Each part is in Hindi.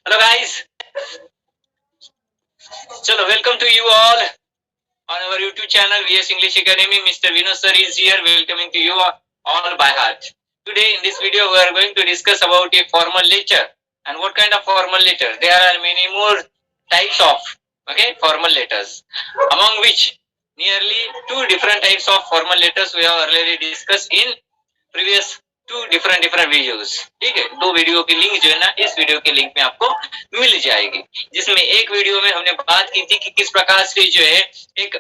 Hello guys, chalo welcome to you all on our YouTube channel VS English Academy. Mr. Vinod sir is here, welcoming to you all by heart. Today in this video we are going to discuss about a formal letter and what kind of formal letter. There are many more types of formal letters, among which nearly two different types of formal letters we have already discussed in previous two different videos. ठीक है, दो वीडियो की लिंक जो है ना इस वीडियो के लिंक में आपको मिल जाएगी, जिसमें एक वीडियो में हमने बात की थी कि किस प्रकार से जो है एक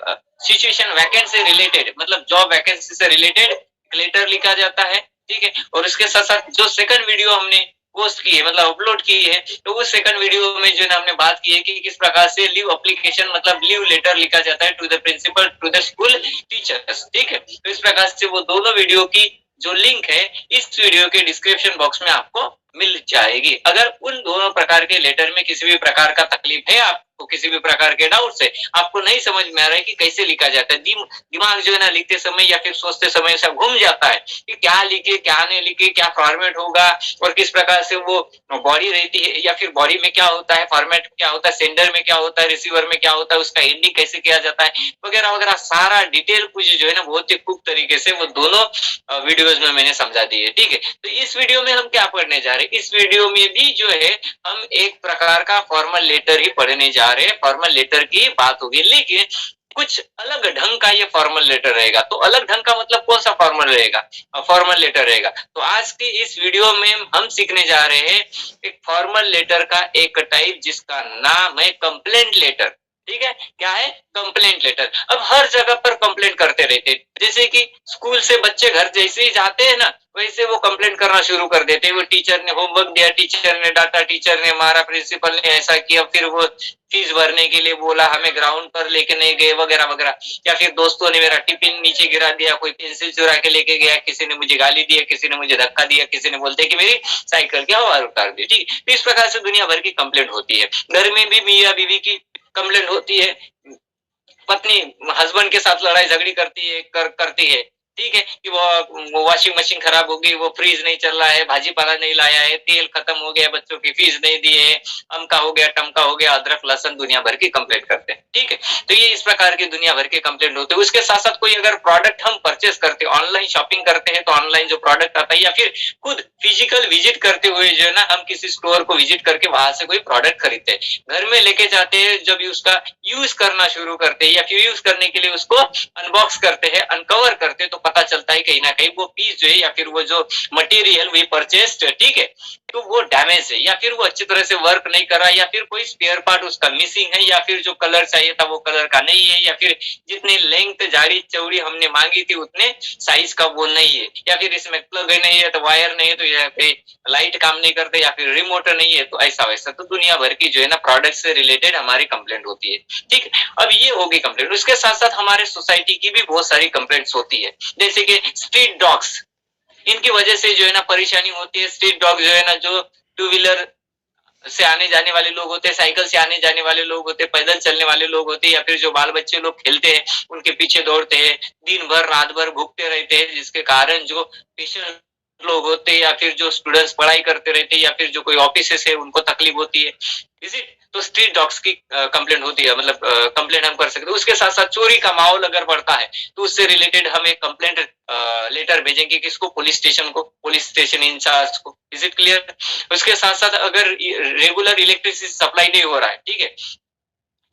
सिचुएशन वैकेंट से रिलेटेड, मतलब जॉब वैकेंसी से रिलेटेड लेटर लिखा जाता है। ठीक है, और उसके साथ साथ जो सेकंड वीडियो हमने पोस्ट की है, मतलब अपलोड की है, तो उस सेकंड वीडियो में जो है हमने बात की है कि किस प्रकार से लीव एप्लीकेशन मतलब लीव लेटर लिखा जाता है to the principal to the school teachers. ठीक है, तो इस प्रकार से वो दोनों वीडियो की जो लिंक है इस वीडियो के डिस्क्रिप्शन बॉक्स में आपको मिल जाएगी। अगर उन दोनों प्रकार के लेटर में किसी भी प्रकार का तकलीफ है, आपको किसी भी प्रकार के डाउट है, आपको नहीं समझ में आ रहा है कि कैसे लिखा जाता है, दिमाग जो है ना लिखते समय या फिर सोचते समय सब घूम जाता है कि क्या लिखे क्या नहीं लिखे, क्या फॉर्मेट होगा और किस प्रकार से वो बॉडी रहती है, या फिर बॉडी में क्या होता है, फॉर्मेट क्या होता है, सेंडर में क्या होता है, रिसीवर में क्या होता है, उसका एंडिंग कैसे किया जाता है, वगैरह वगैरह सारा डिटेल कुछ जो है ना बहुत ही खूब तरीके से वो दोनों वीडियोस में मैंने समझा दी है। ठीक है, तो इस वीडियो में हम क्या पढ़ने जा रहे हैं, इस वीडियो में भी जो है हम एक प्रकार का फॉर्मल लेटर ही पढ़ने जा रहे हैं। फॉर्मल लेटर की बात होगी, लेकिन कुछ अलग ढंग का ये फॉर्मल लेटर रहेगा। तो अलग ढंग का मतलब कौन सा फॉर्मल रहेगा, फॉर्मल लेटर रहेगा। तो आज की इस वीडियो में हम सीखने जा रहे हैं एक फॉर्मल लेटर का एक टाइप जिसका नाम है कंप्लेंट लेटर। ठीक है, क्या है, कंप्लेंट लेटर। अब हर जगह पर कंप्लेंट करते रहते, जैसे कि स्कूल से बच्चे घर जैसे ही जाते हैं ना वैसे वो कंप्लेंट करना शुरू कर देते हैं। वो टीचर ने होमवर्क दिया, टीचर ने डांटा, टीचर ने मारा, प्रिंसिपल ने ऐसा किया, फिर वो फीस भरने के लिए बोला, हमें ग्राउंड पर लेके नहीं गए, वगैरह वगैरह। या फिर दोस्तों ने मेरा टिफिन नीचे गिरा दिया, कोई पेंसिल चुरा के लेके गया, किसी ने मुझे गाली दिया, किसी ने मुझे धक्का दिया, किसी ने बोलते कि मेरी साइकिल की हवा उतार दी। ठीक, तो इस प्रकार से दुनिया भर की कंप्लेंट होती है। घर में भी मियाँ बीवी की कंप्लेंट होती है, पत्नी हस्बैंड के साथ लड़ाई झगड़ी करती है। ठीक है, कि वो वॉशिंग मशीन खराब हो गई, वो फ्रीज नहीं चल रहा है, भाजी पाला नहीं लाया है, तेल खत्म हो गया, बच्चों की फीस नहीं दी है, अमका हो गया टमका हो गया, अदरक लहसुन दुनिया भर की कंप्लेंट करते हैं। ठीक है, तो ये इस प्रकार की दुनिया भर के कंप्लेंट होते हैं। उसके साथ साथ कोई अगर प्रोडक्ट हम परचेस करते हैं, ऑनलाइन शॉपिंग करते हैं, तो ऑनलाइन जो प्रोडक्ट आता है, या फिर खुद फिजिकल विजिट करते हुए जो है ना हम किसी स्टोर को विजिट करके वहां से कोई प्रोडक्ट खरीदते हैं, घर में लेके जाते हैं, जब उसका यूज करना शुरू करते हैं या फिर यूज करने के लिए उसको अनबॉक्स करते हैं, अनकवर करते हैं, तो पता चलता है कहीं ना कहीं वो पीस जो है या फिर वो जो मटेरियल वी परचेस्ड, ठीक है, तो वो डैमेज है या फिर वो अच्छी तरह से वर्क नहीं कर रहा, या फिर कोई स्पेयर पार्ट उसका मिसिंग है, या फिर जो कलर चाहिए था वो कलर का नहीं है, या फिर जितनी लेंथ जाड़ी चौड़ी हमने मांगी थी उतने साइज का वो नहीं है, या फिर इसमें प्लग नहीं है, तो वायर नहीं है, तो या फिर लाइट काम नहीं करते, या फिर रिमोट नहीं है, तो ऐसा वैसा। तो दुनिया भर की जो है ना प्रोडक्ट से रिलेटेड हमारी कंप्लेंट होती है। ठीक, अब ये होगी कंप्लेंट। उसके साथ साथ हमारे सोसाइटी की भी बहुत सारी कंप्लेंट्स होती है, जैसे कि स्ट्रीट डॉग्स, इनकी वजह से जो है ना परेशानी होती है। स्ट्रीट डॉग जो है ना, जो टू व्हीलर से आने जाने वाले लोग होते हैं, साइकिल से आने जाने वाले लोग होते हैं, पैदल चलने वाले लोग होते हैं, या फिर जो बाल बच्चे लोग खेलते हैं उनके पीछे दौड़ते हैं, दिन भर रात भर भूखते रहते हैं, जिसके कारण जो पेशेंट लोग होते हैं या फिर जो स्टूडेंट्स पढ़ाई करते रहते हैं या फिर जो कोई ऑफिस है उनको तकलीफ होती है। इज इट, तो स्ट्रीट डॉग्स की कंप्लेंट होती है, मतलब कंप्लेंट हम कर सकते हैं। उसके साथ साथ चोरी का माहौल अगर बढ़ता है तो उससे रिलेटेड हम एक कंप्लेंट लेटर भेजेंगे किसको, पुलिस स्टेशन को, पुलिस स्टेशन इंचार्ज को। Is it clear. उसके साथ साथ अगर रेगुलर इलेक्ट्रिसिटी सप्लाई नहीं हो रहा है, ठीक है,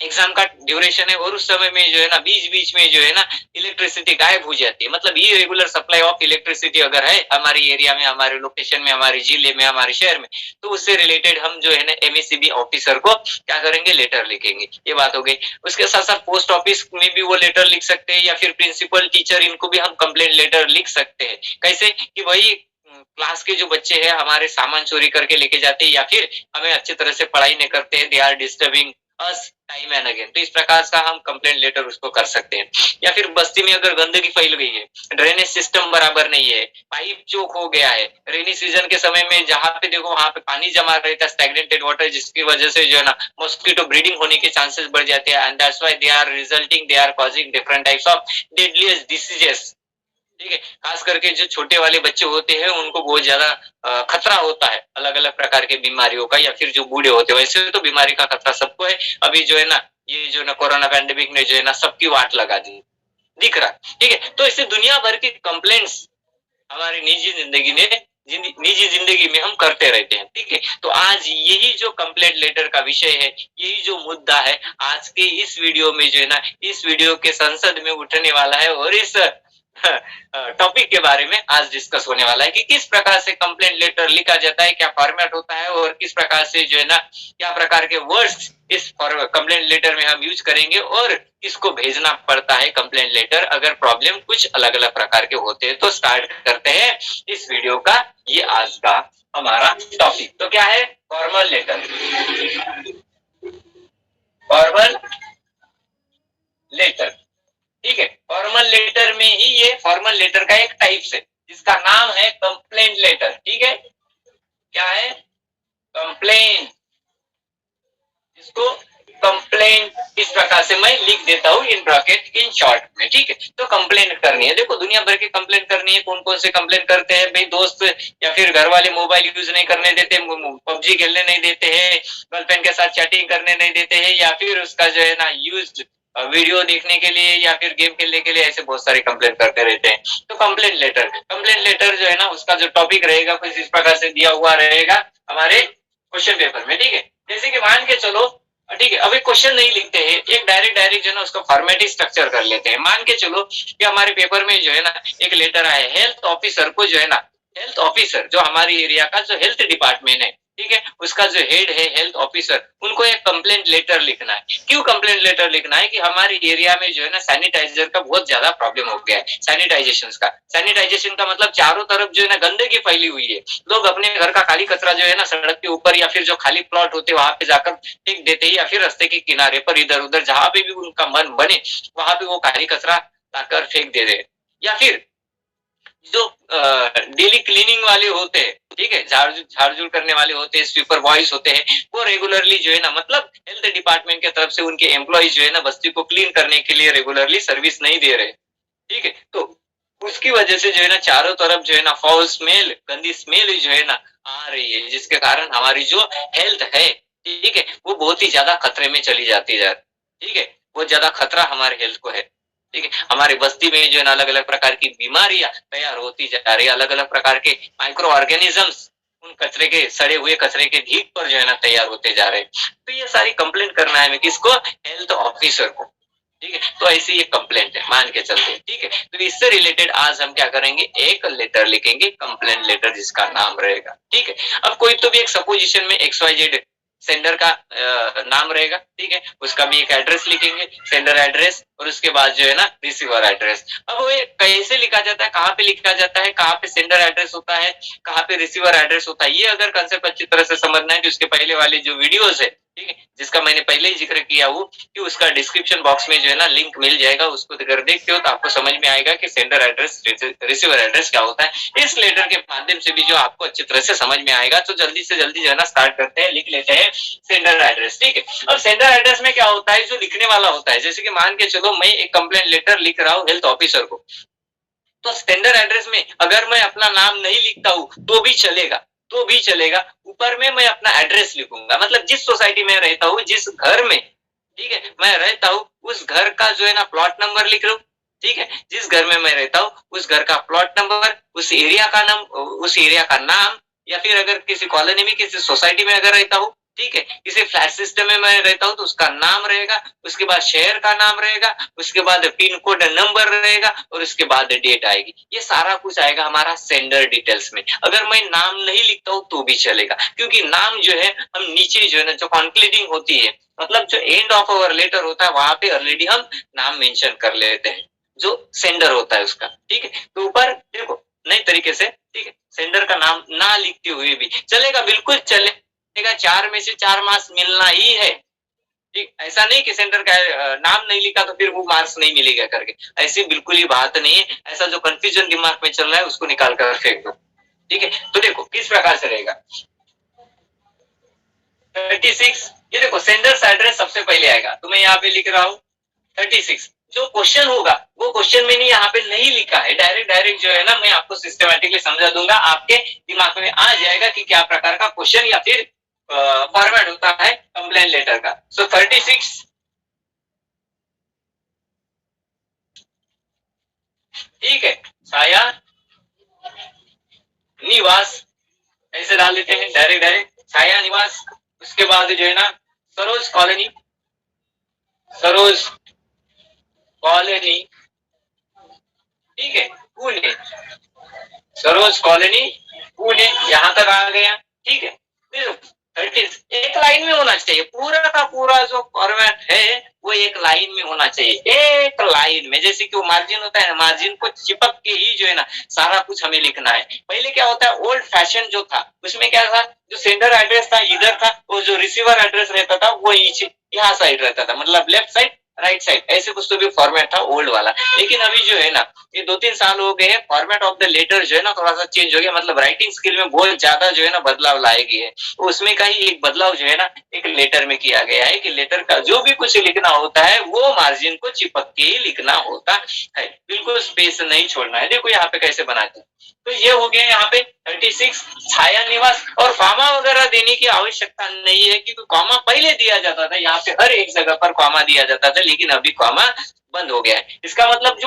एग्जाम का ड्यूरेशन है और उस समय में जो है ना बीच बीच में जो है ना इलेक्ट्रिसिटी गायब हो जाती है, मतलब ये रेगुलर सप्लाई ऑफ इलेक्ट्रिसिटी अगर है हमारी एरिया में, हमारे लोकेशन में, हमारे जिले में, हमारे शहर में, तो उससे रिलेटेड हम जो है ना एमएससीबी ऑफिसर को क्या करेंगे, लेटर लिखेंगे। ये बात हो गई। उसके साथ साथ पोस्ट ऑफिस में भी वो लेटर लिख सकते हैं, या फिर प्रिंसिपल टीचर, इनको भी हम कंप्लेंट लेटर लिख सकते हैं। कैसे कि वही क्लास के जो बच्चे हैं हमारे सामान चोरी करके लेके जाते हैं, या फिर हमें अच्छी तरह से पढ़ाई नहीं करते हैं, they are disturbing us time and again, तो इस प्रकार का हम कंप्लेंट लेटर उसको कर सकते हैं। या फिर बस्ती में अगर गंदगी फैल गई है, ड्रेनेज सिस्टम बराबर नहीं है, पाइप चोक हो गया है, रेनी सीजन के समय में जहाँ पे देखो वहां पे पानी जमा रहता है, स्टैग्नेटेड वाटर, जिसकी वजह से जो है ना मॉस्किटो ब्रीडिंग होने के चांसेस बढ़ जाते हैं, and that's why they are causing different types of deadliest diseases. ठीक है। खास करके जो छोटे वाले बच्चे होते हैं उनको बहुत ज्यादा खतरा होता है अलग अलग प्रकार के बीमारियों का, या फिर जो बूढ़े होते हैं। वैसे तो बीमारी का खतरा सबको है, अभी जो है ना ये जो ना कोरोना पैंडेमिक ने जो है ना सबकी वाट लगा दी, दिख रहा। ठीक है, तो इससे दुनिया भर की कंप्लेंट्स हमारी निजी जिंदगी में हम करते रहते हैं। ठीक है, तो आज यही जो कंप्लेंट लेटर का विषय है, यही जो मुद्दा है आज के इस वीडियो में जो है ना, इस वीडियो के संसद में उठने वाला है, और इस टॉपिक के बारे में आज डिस्कस होने वाला है कि किस प्रकार से कंप्लेंट लेटर लिखा जाता है, क्या फॉर्मेट होता है, और किस प्रकार से जो है ना क्या प्रकार के वर्ड्स इस कंप्लेंट लेटर में हम यूज करेंगे, और किसको भेजना पड़ता है कंप्लेंट लेटर अगर प्रॉब्लम कुछ अलग अलग प्रकार के होते हैं। तो स्टार्ट करते हैं इस वीडियो का, ये आज का हमारा टॉपिक। तो क्या है फॉर्मल लेटर? फॉर्मल लेटर, ठीक है। फॉर्मल लेटर में ही ये फॉर्मल लेटर का एक टाइप्स है जिसका नाम है कंप्लेंट लेटर। ठीक है, क्या है? कंप्लेंट, इसको कंप्लेंट इस प्रकार से मैं लिख देता हूं इन ब्रैकेट इन शॉर्ट में। ठीक है, तो कंप्लेंट करनी है। देखो दुनिया भर की कंप्लेंट करनी है। कौन कौन से कंप्लेंट करते हैं भाई? दोस्त या फिर घर वाले मोबाइल यूज नहीं करने देते, पबजी खेलने नहीं देते हैं, गर्लफ्रेंड के साथ चैटिंग करने नहीं देते हैं, या फिर उसका जो है ना यूज वीडियो देखने के लिए या फिर गेम खेलने के लिए, ऐसे बहुत सारे कंप्लेंट करते रहते हैं। तो कंप्लेंट लेटर जो है ना उसका जो टॉपिक रहेगा कुछ इस प्रकार से दिया हुआ रहेगा हमारे क्वेश्चन पेपर में। ठीक है, जैसे कि मान के चलो, ठीक है, अभी क्वेश्चन नहीं लिखते हैं, एक डायरेक्ट जो है ना उसको फॉर्मेटिव स्ट्रक्चर कर लेते हैं। मान के चलो कि हमारे पेपर में जो है ना एक लेटर आया, हेल्थ ऑफिसर को जो है ना, हेल्थ ऑफिसर जो हमारी एरिया का जो हेल्थ डिपार्टमेंट है, ठीक है, उसका जो हेड है हेल्थ ऑफिसर, उनको एक कंप्लेंट लेटर लिखना है। क्यों कंप्लेंट लेटर लिखना है? कि हमारे एरिया में जो है ना सैनिटाइजर का बहुत ज्यादा प्रॉब्लम हो गया है। सैनिटाइजेशन का मतलब चारों तरफ जो है ना गंदगी फैली हुई है। लोग अपने घर का खाली कचरा जो है ना सड़क के ऊपर या फिर जो खाली प्लॉट होते वहां पे जाकर फेंक देते हैं, या फिर रास्ते के किनारे पर इधर उधर जहां पे भी उनका मन बने वहां पे वो खाली कचरा लाकर फेंक दे रहे, या फिर जो डेली क्लीनिंग वाले होते हैं, ठीक है, झाड़ करने वाले होते हैं, स्वीपर बॉयज होते हैं, वो रेगुलरली जो है ना मतलब हेल्थ डिपार्टमेंट की तरफ से उनके एम्प्लॉय जो है ना बस्ती को क्लीन करने के लिए रेगुलरली सर्विस नहीं दे रहे। ठीक है, तो उसकी वजह से जो है ना चारों तरफ जो है ना फाउल स्मेल, गंदी स्मेल जो है ना आ रही है, जिसके कारण हमारी जो हेल्थ है, ठीक है, वो बहुत ही ज्यादा खतरे में चली जाती है। ठीक है, बहुत ज्यादा खतरा हमारे हेल्थ को है। ठीक है, हमारे बस्ती में जो है ना अलग अलग प्रकार की बीमारियां तैयार होती जा रही है, अलग अलग प्रकार के माइक्रो ऑर्गेनिजम्स उन कचरे के, सड़े हुए कचरे के ढीक पर जो है ना तैयार होते जा रहे हैं। तो ये सारी कंप्लेंट करना है किसको? हेल्थ ऑफिसर को। ठीक है, तो ऐसे ये कंप्लेंट है, मान के चलते। ठीक है, तो इससे रिलेटेड आज हम क्या करेंगे, एक लेटर लिखेंगे, कंप्लेंट लेटर जिसका नाम रहेगा। ठीक है, अब कोई तो भी एक सपोजिशन में XYZ सेंडर का नाम रहेगा। ठीक है, उसका भी एक एड्रेस लिखेंगे, सेंडर एड्रेस, और उसके बाद जो है ना रिसीवर एड्रेस। अब वो कैसे लिखा जाता है, कहाँ पे लिखा जाता है, कहाँ पे सेंडर एड्रेस होता है, कहाँ पे रिसीवर एड्रेस होता है, ये अगर कंसेप्ट अच्छी तरह से समझना है कि उसके पहले वाले जो वीडियोस है, ठीक है, जिसका मैंने पहले ही जिक्र किया हूँ, कि उसका डिस्क्रिप्शन बॉक्स में जो है ना लिंक मिल जाएगा, उसको अगर देखते हो तो आपको समझ में आएगा कि सेंडर एड्रेस रिसीवर एड्रेस क्या होता है। इस लेटर के माध्यम से भी जो आपको अच्छी तरह से समझ में आएगा। तो जल्दी से जल्दी जो है ना स्टार्ट करते हैं, लिख लेते हैं सेंडर एड्रेस। ठीक है, अब सेंडर एड्रेस में क्या होता है, जो लिखने वाला होता है, जैसे कि मान के चलो मैं एक कंप्लेंट लेटर लिख रहा हूँ हेल्थ ऑफिसर को, तो सेंडर एड्रेस में अगर मैं अपना नाम नहीं लिखता हूँ तो भी चलेगा, ऊपर में मैं अपना एड्रेस लिखूंगा, मतलब जिस सोसाइटी में रहता हूँ, जिस घर में, ठीक है, मैं रहता हूँ, उस घर का जो है ना प्लॉट नंबर लिख लो। ठीक है, जिस घर में मैं रहता हूँ उस घर का प्लॉट नंबर, उस एरिया का नाम, उस एरिया का नाम, या फिर अगर किसी कॉलोनी में किसी सोसाइटी में अगर रहता हूँ, ठीक है, किसी फ्लैट सिस्टम में मैं रहता हूँ तो उसका नाम रहेगा, उसके बाद शहर का नाम रहेगा, उसके बाद पिन कोड नंबर रहेगा, और उसके बाद डेट आएगी। ये सारा कुछ आएगा हमारा सेंडर डिटेल्स में। अगर मैं नाम नहीं लिखता हूँ तो भी चलेगा, क्योंकि नाम जो है हम नीचे जो है ना जो कंक्लूडिंग होती है, मतलब जो एंड ऑफ अवर लेटर होता है वहां पे ऑलरेडी हम नाम मेंशन कर लेते हैं, जो सेंडर होता है उसका। ठीक है, तो ऊपर देखो नए तरीके से, ठीक है, सेंडर का नाम ना लिखते हुए भी चलेगा, बिल्कुल चलेगा। 4 में से 4 मार्क्स मिलना ही है। ठीक, ऐसा नहीं कि सेंटर का नाम नहीं लिखा तो फिर वो मार्क्स नहीं मिलेगा करके, ऐसी बिल्कुल ही बात नहीं है। ऐसा जो कंफ्यूजन दिमाग में चल रहा है उसको निकाल कर फेंक दो। ठीक है, तो देखो किस प्रकार से रहेगा। 36, ये देखो सेंडर्स एड्रेस सबसे पहले आएगा, तो मैं यहाँ पे लिख रहा हूँ 36। जो क्वेश्चन होगा वो क्वेश्चन मैंने यहाँ पे नहीं लिखा है, डायरेक्ट जो है ना मैं आपको सिस्टमेटिकली समझा दूंगा, आपके दिमाग में आ जाएगा कि क्या प्रकार का क्वेश्चन या फिर फॉर्मेट होता है कंप्लेन लेटर का। सो 36 ठीक है, छाया निवास ऐसे डाल देते हैं डायरेक्ट छाया निवास। उसके बाद जो है ना सरोज कॉलोनी, सरोज कॉलोनी ठीक है पुणे, सरोज कॉलोनी पुणे, यहां तक आ गया ठीक है। एक लाइन में होना चाहिए, पूरा का पूरा जो फॉर्मेट है वो एक लाइन में होना चाहिए, एक लाइन में। जैसे कि वो मार्जिन होता है ना, मार्जिन को चिपक के ही जो है ना सारा कुछ हमें लिखना है। पहले क्या होता है, ओल्ड फैशन जो था उसमें क्या था, जो सेंडर एड्रेस था इधर था, वो जो रिसीवर एड्रेस रहता था वो यहाँ साइड रहता था, मतलब लेफ्ट साइड राइट साइड, ऐसे कुछ तो भी फॉर्मेट था ओल्ड वाला। लेकिन अभी जो है ना ये 2-3 साल हो गए हैं, फॉर्मेट ऑफ द लेटर जो है ना थोड़ा सा चेंज हो गया, मतलब राइटिंग स्किल में बहुत ज्यादा जो है ना बदलाव लाए गए है। तो उसमें का ही एक बदलाव जो है ना एक लेटर में किया गया है कि लेटर का जो भी कुछ लिखना होता है वो मार्जिन को चिपक के ही लिखना होता है, बिल्कुल स्पेस नहीं छोड़ना है। देखो यहाँ पे कैसे बनाते हैं। तो ये हो गया यहाँ पे 36 छाया निवास, और कॉमा वगैरह देने की आवश्यकता नहीं है क्योंकि कॉमा पहले दिया जाता था, यहाँ पे हर एक जगह पर कॉमा दिया जाता था, लेकिन अभी कॉमा बंद हो गया है। इसका मतलब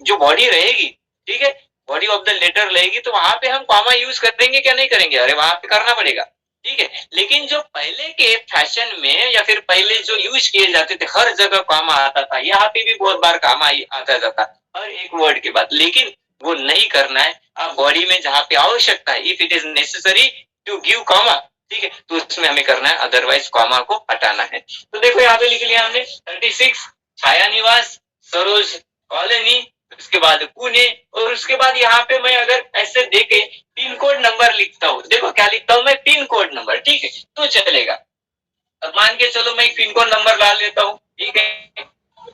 जो बॉडी रहेगी ठीक है, बॉडी ऑफ द लेटर रहेगी तो वहां पे हम कॉमा यूज करेंगे क्या नहीं करेंगे, अरे वहां पे करना पड़ेगा ठीक है। लेकिन जो पहले के फैशन में या फिर पहले जो यूज किए जाते थे हर जगह कॉमा आता था, यहाँ पे भी बहुत बार कॉमा आता जाता हर एक वर्ड के बाद, लेकिन वो नहीं करना है। आप बॉडी में जहाँ पे आवश्यकता है, if it is necessary to give comma ठीक है, तो उसमें हमें करना है, अदरवाइज कॉमा को हटाना है। तो देखो यहाँ पे लिख लिया हमने 36 छाया निवास सरोज कॉलोनी, उसके बाद पुणे, और उसके बाद यहाँ पे मैं अगर ऐसे देखे पिन कोड नंबर लिखता हूँ, देखो क्या लिखता हूँ मैं, पिन कोड नंबर ठीक है तो चलेगा। अब मान के चलो मैं पिन कोड नंबर डाल लेता हूँ ठीक है,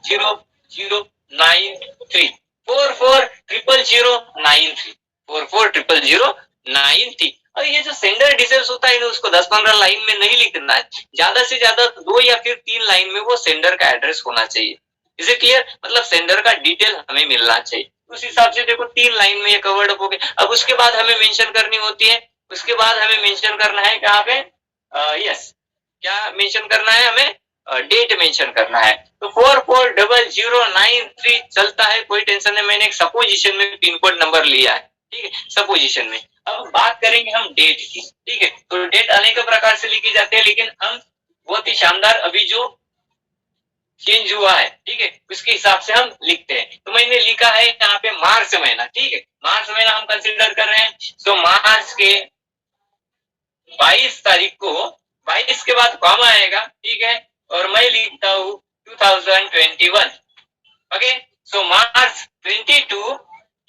0093 440093 440093। और ये जो सेंडर डिटेल्स होता है उसको 10-15 लाइन में नहीं लिखना है, ज्यादा से ज्यादा 2 या फिर 3 लाइन में वो सेंडर का एड्रेस होना चाहिए। इज इट क्लियर, मतलब सेंडर का डिटेल हमें मिलना चाहिए। उस हिसाब से देखो 3 लाइन में ये कवर्ड अप हो गया। अब उसके बाद हमें मेंशन करनी होती है, उसके बाद हमें मेंशन करना है कहाँ पे, यस क्या मेंशन करना है हमें, डेट मेंशन करना है। तो 440093 चलता है, कोई टेंशन नहीं। मैंने एक सपोजिशन में पिन कोड नंबर लिया है ठीक है, सपोजिशन में। अब बात करेंगे हम डेट की ठीक है, तो डेट अनेक प्रकार से लिखी जाती है, लेकिन हम बहुत ही शानदार अभी जो चेंज हुआ है ठीक है उसके हिसाब से हम लिखते हैं। तो मैंने लिखा है यहाँ पे मार्च महीना ठीक है, मार्च महीना हम कंसिडर कर रहे हैं। तो मार्च के 22 तारीख को, 22 के बाद कॉमा आएगा ठीक है, और मैं लिखता हूँ 2021 ओके। सो मार्च 22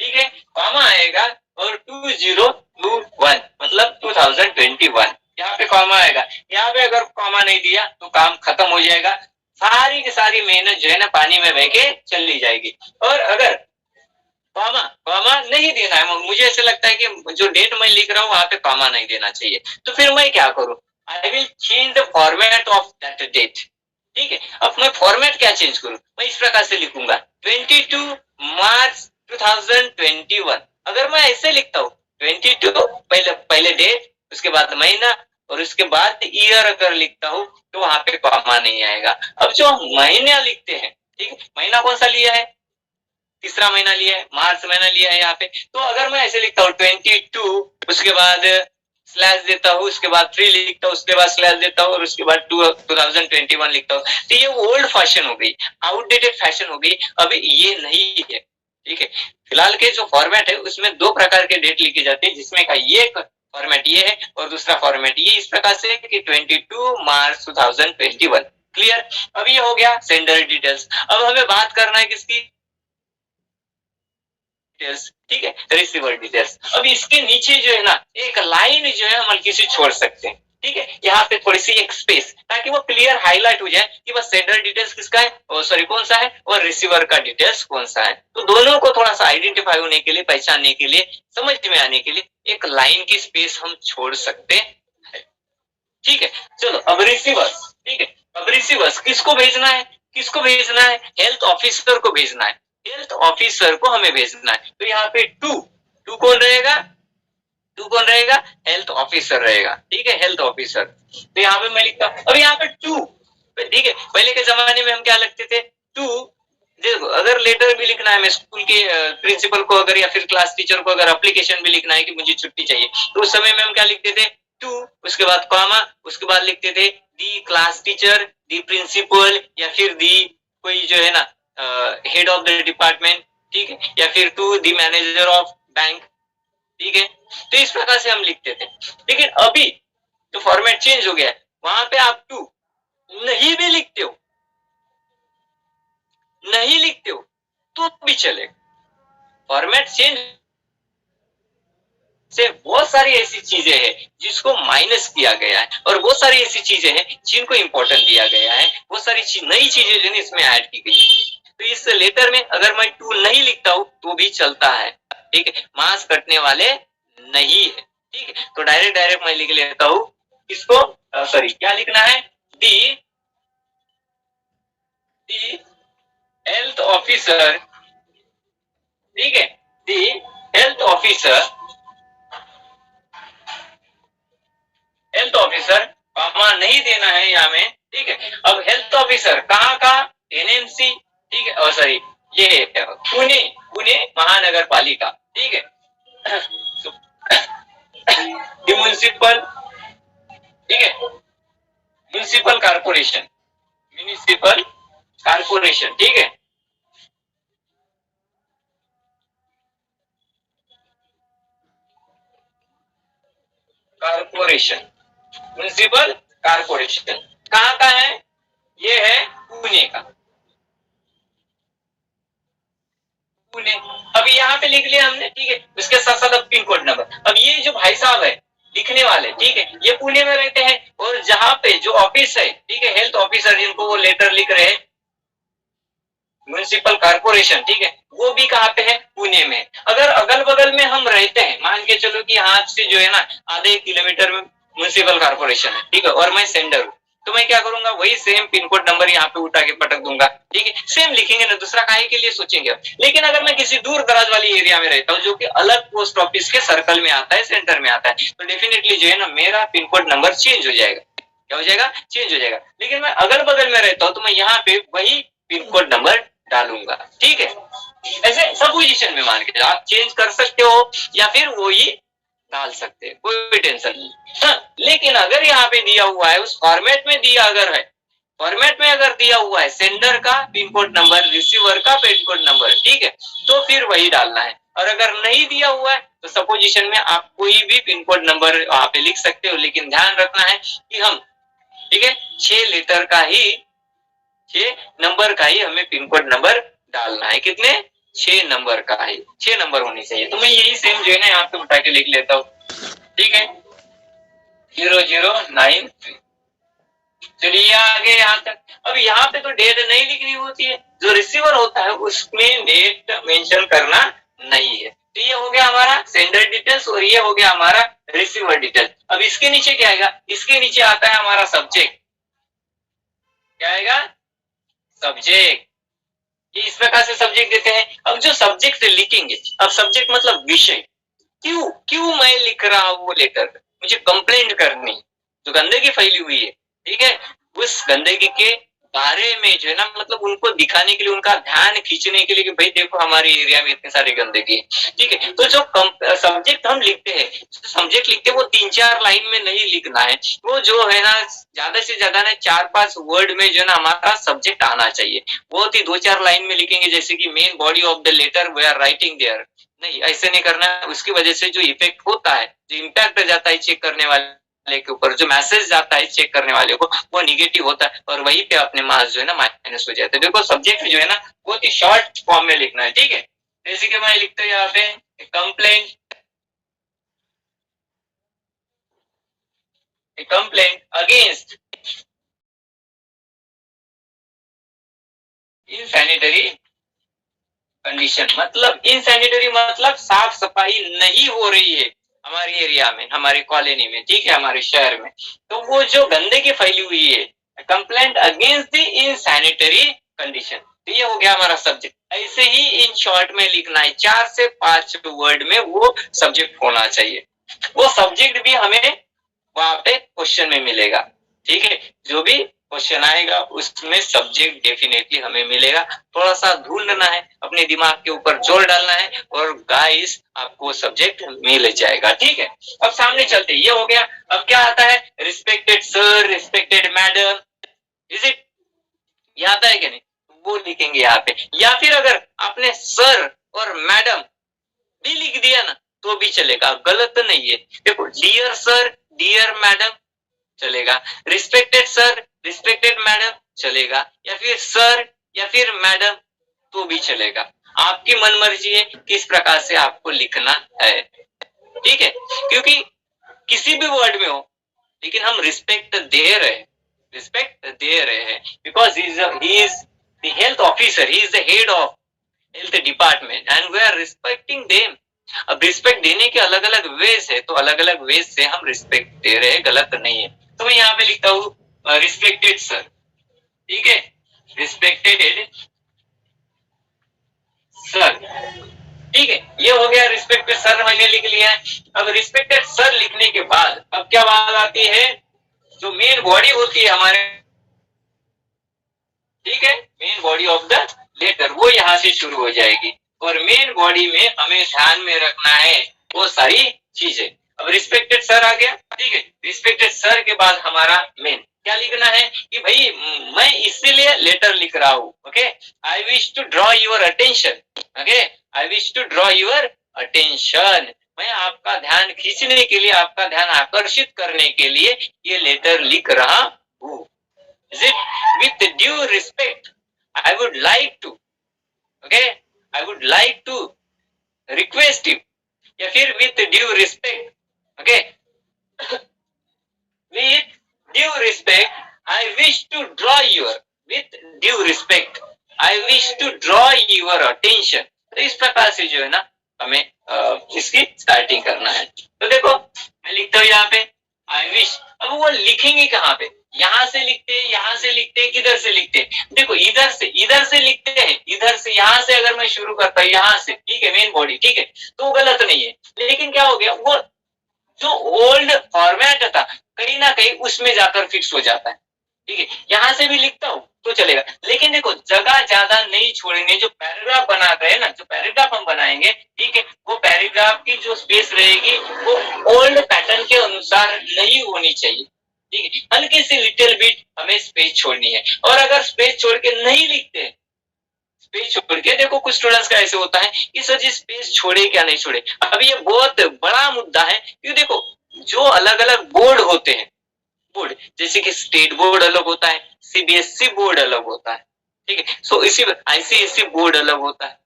ठीक है, कॉमा आएगा और 2021 मतलब 2021, यहाँ पे कॉमा आएगा। यहाँ पे अगर कॉमा नहीं दिया तो काम खत्म हो जाएगा, सारी की सारी मेहनत जो है ना पानी में बह के चली जाएगी। और अगर कॉमा कॉमा नहीं देना है, मुझे ऐसे लगता है कि जो डेट मैं लिख रहा हूँ वहां पे कॉमा नहीं देना चाहिए, तो फिर मैं क्या करूँ, I will change the format of that date ठीक है। अब मैं फॉर्मेट क्या चेंज करूँ, मैं इस प्रकार से लिखूंगा 22 मार्च 2021। अगर मैं ऐसे लिखता हूँ 22 पहले डेट, उसके बाद महीना और उसके बाद ईयर अगर लिखता हूँ तो वहां पे कॉमा नहीं आएगा। अब जो महीना लिखते हैं ठीक है, महीना कौन सा लिया है, तीसरा महीना लिया है, मार्च महीना लिया है यहाँ पे। तो अगर मैं ऐसे लिखता हूँ 22 उसके बाद स्लैश देता हूँ, उसके बाद 3 लिखता हूँ, उसके बाद स्लैश देता हूँ और उसके बाद 2021 लिखता हूँ, तो ये ओल्ड फैशन हो गई, आउटडेटेड फैशन हो गई, अभी ये नहीं है ठीक है। फिलहाल के जो फॉर्मेट है उसमें 2 प्रकार के डेट लिखे जाते हैं, जिसमें का ये फॉर्मेट ये है और दूसरा फॉर्मेट ये, इस प्रकार से कि 22 मार्च 2021 क्लियर। अब ये हो गया सेंडर डिटेल्स। अब हमें बात करना है किसकी, डिटेल्स ठीक है, रिसीवर डिटेल्स। अब इसके नीचे जो है ना एक लाइन जो है हम हल्की सी छोड़ सकते हैं ठीक है, यहाँ पे थोड़ी सी एक स्पेस, ताकि वो क्लियर हाईलाइट हो जाए कि बस सेंडर डिटेल्स किसका है, सॉरी कौन सा है, और रिसीवर का डिटेल्स कौन सा है। तो दोनों को थोड़ा सा आइडेंटिफाई होने के लिए, पहचानने के लिए, समझ में आने के लिए एक लाइन की स्पेस हम छोड़ सकते हैं ठीक है। चलो अब रिसीवर्स ठीक है, अब रिसीवर्स किसको भेजना है, किसको भेजना है? हेल्थ ऑफिसर को भेजना है, हेल्थ ऑफिसर को हमें भेजना है। तो यहाँ पे टू कौन रहेगा? टू कौन रहेगा? हेल्थ ऑफिसर रहेगा, ठीक है, हेल्थ ऑफिसर। तो यहाँ पे मैं लिखता हूँ। अब यहाँ पे टू, ठीक है, पहले के जमाने में हम क्या लिखते थे? टू, देखो अगर लेटर भी लिखना है, मैं स्कूल के प्रिंसिपल को अगर या फिर क्लास टीचर को अगर एप्लीकेशन भी लिखना है कि मुझे छुट्टी चाहिए, तो उस समय में हम क्या लिखते थे? टू, उसके बाद कॉमा, उसके बाद लिखते थे दी क्लास टीचर, दी प्रिंसिपल, या फिर दी कोई जो है ना हेड ऑफ द डिपार्टमेंट, ठीक है, या फिर to the manager of bank, ठीक है। तो इस प्रकार से हम लिखते थे। लेकिन अभी तो फॉर्मेट चेंज हो गया है, वहां पे आप टू नहीं भी लिखते हो, नहीं लिखते हो तो भी चलेगा। फॉर्मेट चेंज से बहुत सारी ऐसी चीजें हैं जिसको माइनस किया गया है, और बहुत सारी ऐसी चीजें हैं जिनको इंपॉर्टेंट दिया गया है, बहुत सारी नई चीजें जो है इसमें ऐड की गई है। तो इस लेटर में अगर मैं टू नहीं लिखता हूं तो भी चलता है, ठीक है, मांस कटने वाले नहीं है, ठीक है। तो डायरेक्ट मैं लिख लेता हूं इसको, सॉरी क्या लिखना है? दी हेल्थ ऑफिसर, ठीक है, the health officer, health officer comma नहीं देना है यहाँ में, ठीक है। अब हेल्थ ऑफिसर कहाँ का? एनएमसी, ठीक है, और सॉरी ये पुणे, पुणे महानगर पालिका, ठीक है, म्युनिसिपल, ठीक है, म्युनिसिपल कारपोरेशन, म्युनिसिपल कारपोरेशन, ठीक है, कारपोरेशन, म्युनिसिपल कारपोरेशन कहाँ का है? ये है पुणे का, पुणे। अब यहाँ पे लिख लिया हमने, ठीक है, उसके साथ साथ अब पिन कोड नंबर। अब ये जो भाई साहब है लिखने वाले, ठीक है, ये पुणे में रहते हैं, और जहाँ पे जो ऑफिस है, ठीक है, हेल्थ ऑफिसर जिनको वो लेटर लिख रहे हैं, म्युनिसिपल कारपोरेशन, ठीक है, वो भी कहाँ पे है? पुणे में। अगर अगल बगल में हम रहते हैं, मान के चलो कि यहाँ से जो है ना आधे किलोमीटर में म्युनिसिपल कारपोरेशन है, ठीक है, और मैं सेंडर हूँ, तो मैं क्या करूंगा? वही सेम पिन कोड नंबर यहाँ पे उठा के पटक दूंगा, ठीक है, सेम लिखेंगे ना, दूसरा काहे के लिए सोचेंगे। लेकिन अगर मैं किसी दूर दराज वाली एरिया में रहता हूँ जो कि अलग पोस्ट ऑफिस के सर्कल में आता है, सेंटर में आता है, तो डेफिनेटली जो है ना मेरा पिन कोड नंबर चेंज हो जाएगा। क्या हो जाएगा? चेंज हो जाएगा। लेकिन मैं अगल बगल में रहता हूँ तो मैं यहाँ पे वही पिन कोड नंबर डालूंगा, ठीक है। ऐसे सब पोजीशन में मान के आप चेंज कर सकते हो या फिर वही डाल सकते हैं, कोई टेंशन नहीं। हाँ, लेकिन अगर यहाँ पे दिया हुआ है, उस फॉर्मेट में दिया अगर है, फॉर्मेट में अगर दिया हुआ है सेंडर का पिन कोड नंबर, रिसीवर का पिन कोड नंबर, ठीक है, तो फिर वही डालना है। और अगर नहीं दिया हुआ है तो सपोजिशन में आप कोई भी पिन कोड नंबर वहां पे लिख सकते हो, लेकिन ध्यान रखना है कि हम, ठीक है, 6 लेटर का ही, 6 नंबर का ही हमें पिन कोड नंबर डालना है। कितने? 6 नंबर का है, 6 नंबर होनी चाहिए। तो मैं यही सेम जो है ना यहाँ पे उठा के लिख लेता हूँ, ठीक है, 0093। चलिए आगे यहाँ तक। अब यहाँ पे तो डेट नहीं लिखनी होती है, जो रिसीवर होता है उसमें डेट मेंशन करना नहीं है। तो ये हो गया हमारा सेंडर डिटेल्स और ये हो गया हमारा रिसीवर डिटेल्स। अब इसके नीचे क्या आएगा? इसके नीचे आता है हमारा सब्जेक्ट। क्या आएगा? सब्जेक्ट। ये इस प्रकार से सब्जेक्ट देते हैं। अब जो सब्जेक्ट से लिखेंगे, अब सब्जेक्ट मतलब विषय, क्यों मैं लिख रहा हूँ वो लेटर, मुझे कंप्लेंट करनी, जो गंदगी फैली हुई है, ठीक है, उस गंदगी के बारे में जो है ना, मतलब उनको दिखाने के लिए, उनका ध्यान खींचने के लिए कि भाई देखो हमारे एरिया में इतनी सारी गंदगी है, ठीक है। तो जो सब्जेक्ट हम लिखते हैं, सब्जेक्ट लिखते हैं वो 3-4 लाइन में नहीं लिखना है, वो जो है ना ज्यादा से ज्यादा ना 4-5 वर्ड में जो है ना हमारा सब्जेक्ट आना चाहिए। बहुत ही 2-4 लाइन में लिखेंगे जैसे कि main body of the letter we are writing there, नहीं ऐसे नहीं करना है। उसकी वजह से जो इफेक्ट होता है, जो इम्पैक्ट जाता है चेक करने वाले के ऊपर, जो मैसेज जाता है चेक करने वाले को, वो निगेटिव होता है और वहीं पे अपने मार्क्स जो है ना माइनस हो जाते हैं। देखो सब्जेक्ट जो है ना बहुत ही शॉर्ट फॉर्म में लिखना है, ठीक है। जैसे कि मैं लिखता हूँ यहाँ पे कंप्लेंट अगेंस्ट इनसैनिटरी कंडीशन। मतलब इनसैनिटरी मतलब साफ सफाई नहीं हो रही है हमारे एरिया में, हमारे कॉलोनी में, ठीक है, हमारे शहर में। तो वो जो गंदगी फैली हुई है, complaint against the insanitary condition. तो ये हो गया हमारा सब्जेक्ट। ऐसे ही इन शॉर्ट में लिखना है, 4 से 5 वर्ड में वो सब्जेक्ट होना चाहिए। वो सब्जेक्ट भी हमें वहां पे क्वेश्चन में मिलेगा, ठीक है। जो भी क्वेश्चन आएगा उसमें सब्जेक्ट डेफिनेटली हमें मिलेगा। थोड़ा सा ढूंढना है, अपने दिमाग के ऊपर जोर डालना है और गाइस आपको सब्जेक्ट मिल जाएगा, ठीक है। अब सामने चलते, ये हो गया। अब क्या आता है, respected sir, respected madam, is it, ये आता है कि नहीं, वो लिखेंगे यहाँ पे। या फिर अगर आपने सर और मैडम भी लिख दिया ना तो भी चलेगा, गलत नहीं है। देखो, डियर सर, डियर मैडम चलेगा, रिस्पेक्टेड सर, रिस्पेक्टेड मैडम चलेगा, या फिर सर या फिर मैडम तो भी चलेगा। आपकी मन मर्जी है किस प्रकार से आपको लिखना है, ठीक है। क्योंकि किसी भी वर्ड में हो, लेकिन हम रिस्पेक्ट दे रहे हैं, रिस्पेक्ट दे रहे हैं, because he is the health officer, he is the head of health department and we are respecting them. अब रिस्पेक्ट देने के अलग अलग वेज है, तो अलग अलग वेज से हम रिस्पेक्ट दे रहे हैं, गलत नहीं है। तो मैं यहाँ पे लिखता हूँ रिस्पेक्टेड सर, ठीक है, रिस्पेक्टेड सर, ठीक है। ये हो गया रिस्पेक्टेड सर, मैंने लिख लिया है। अब रिस्पेक्टेड सर लिखने के बाद अब क्या बात आती है, जो मेन बॉडी होती है हमारे, ठीक है, main body of the letter, वो यहाँ से शुरू हो जाएगी। और मेन बॉडी में हमें ध्यान में रखना है वो सारी चीजें। अब रिस्पेक्टेड सर आ गया, ठीक है। रिस्पेक्टेड सर के बाद हमारा मेन क्या लिखना है कि भाई मैं इसीलिए लेटर लिख रहा हूं, okay. I wish to draw your attention, okay, I wish to draw your attention, मैं आपका ध्यान खींचने के लिए, आपका ध्यान आकर्षित करने के लिए ये लेटर लिख रहा हूं। Is it with due respect? I would like to, okay? I would like to request you. या फिर with due respect, okay? With due respect, I wish to draw your, with due respect, I wish to draw your attention. तो इस प्रकार से जो है ना हमें इसकी स्टार्टिंग करना है। तो देखो मैं लिखता हूँ यहाँ पे I wish। अब वो लिखेंगे कहाँ पे, यहाँ से लिखते हैं, यहाँ से लिखते हैं, किधर से लिखते हैं, देखो इधर से लिखते हैं, इधर से, यहाँ से अगर मैं शुरू करता हूँ, यहाँ से, ठीक है, मेन बॉडी, ठीक है, तो गलत नहीं है। लेकिन क्या हो गया, वो जो ओल्ड फॉर्मेट था कहीं ना कहीं उसमें जाकर फिक्स हो जाता है, ठीक है। यहाँ से भी लिखता हूँ तो चलेगा, लेकिन देखो जगह ज्यादा नहीं छोड़ेंगे। जो पैराग्राफ बनाते हैं ना, जो पैराग्राफ हम बनाएंगे, ठीक है, वो पैराग्राफ की जो स्पेस रहेगी वो ओल्ड पैटर्न के अनुसार नहीं होनी चाहिए, ठीक है। हल्की सी लिटिल बिट हमें स्पेस छोड़नी है। और अगर स्पेस छोड़ के नहीं लिखते, स्पेस छोड़ के, देखो कुछ स्टूडेंट्स का ऐसे होता है कि सर जी स्पेस छोड़े क्या नहीं छोड़े। अब ये बहुत बड़ा मुद्दा है, क्योंकि देखो जो अलग अलग बोर्ड होते हैं, बोर्ड जैसे कि स्टेट बोर्ड अलग होता है, सीबीएसई बोर्ड अलग होता है, ठीक है, सो इसी आईसीएसई बोर्ड अलग होता है,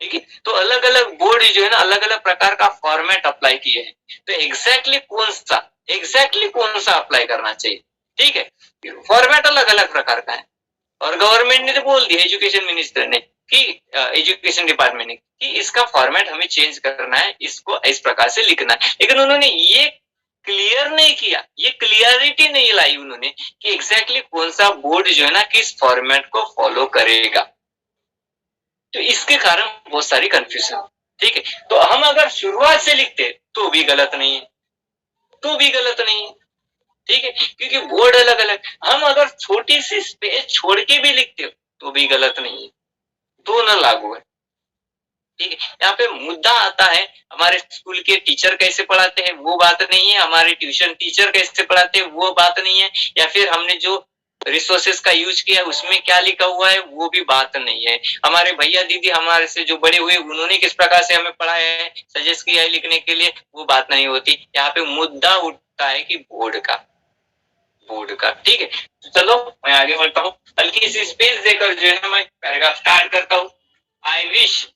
ठीक है। तो अलग अलग बोर्ड जो है ना अलग अलग प्रकार का फॉर्मेट अप्लाई किए हैं, तो एग्जैक्टली कौन सा अप्लाई करना चाहिए, ठीक है। फॉर्मेट अलग अलग प्रकार का है, और गवर्नमेंट ने तो बोल दिया, एजुकेशन मिनिस्टर ने कि एजुकेशन डिपार्टमेंट ने कि इसका फॉर्मेट हमें चेंज करना है, इसको इस प्रकार से लिखना है। लेकिन उन्होंने ये क्लियर नहीं किया, ये क्लियरिटी नहीं लाई उन्होंने कि एग्जैक्टली कौन सा बोर्ड जो है ना किस फॉर्मेट को फॉलो करेगा। तो इसके कारण बहुत सारी कंफ्यूजन, ठीक है। तो हम अगर शुरुआत से लिखते तो भी गलत नहीं है, ठीक है, क्योंकि बोर्ड अलग अलग। हम अगर छोटी सी स्पेस छोड़ के भी लिखते हो तो भी गलत नहीं है, दोनों लागू है, ठीक है। यहाँ पे मुद्दा आता है हमारे स्कूल के टीचर कैसे पढ़ाते हैं वो बात नहीं है, हमारे ट्यूशन टीचर कैसे पढ़ाते हैं वो बात नहीं है, या फिर हमने जो रिसोर्सेस का यूज किया उसमें क्या लिखा हुआ है वो भी बात नहीं है। हमारे भैया दीदी हमारे से जो बड़े हुए उन्होंने किस प्रकार से हमें पढ़ाया है, सजेस्ट किया है लिखने के लिए, वो बात नहीं होती। यहाँ पे मुद्दा उठता है कि बोर्ड का, ठीक है। तो चलो मैं आगे बढ़ता हूँ, हल्की सी स्पेस देकर जो है मैं पैराग्राफ स्टार्ट करता हूँ। आई विश,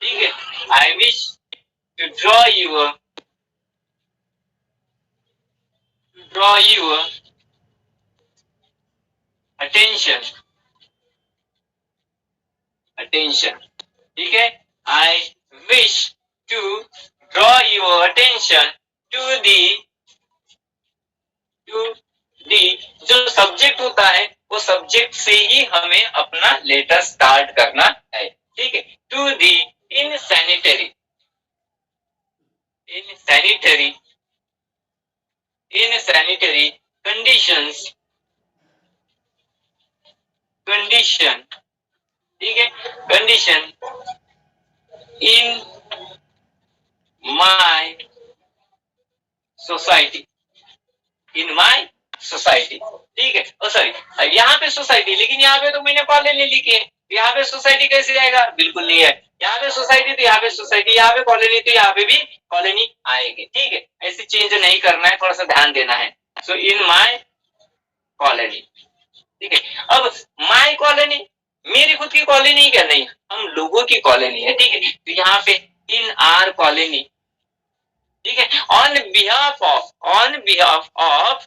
ठीक है, I wish to draw your attention, ठीक है। I wish to draw your attention to the जो सब्जेक्ट होता है वो सब्जेक्ट स्टेप से ही हमें अपना लेटर स्टार्ट करना है, ठीक है। To the insanitary condition, ठीक है, कंडीशन इन माय सोसाइटी, ठीक है। ओ सॉरी, यहाँ पे सोसाइटी, लेकिन यहाँ पे तो मैंने कॉलोनी लिखी है, यहाँ पे सोसाइटी कैसे आएगा? बिल्कुल नहीं है। यहाँ पे सोसाइटी तो यहाँ पे सोसाइटी, यहाँ पे कॉलोनी तो यहाँ पे भी कॉलोनी आएगी, ठीक है। ऐसे चेंज नहीं करना है, थोड़ा सा ध्यान देना है। सो इन माय कॉलोनी, ठीक है। अब माय कॉलोनी मेरी खुद की कॉलोनी क्या? नहीं, हम लोगों की कॉलोनी है, ठीक है। तो यहाँ पे इन आर कॉलोनी, ठीक है। On behalf of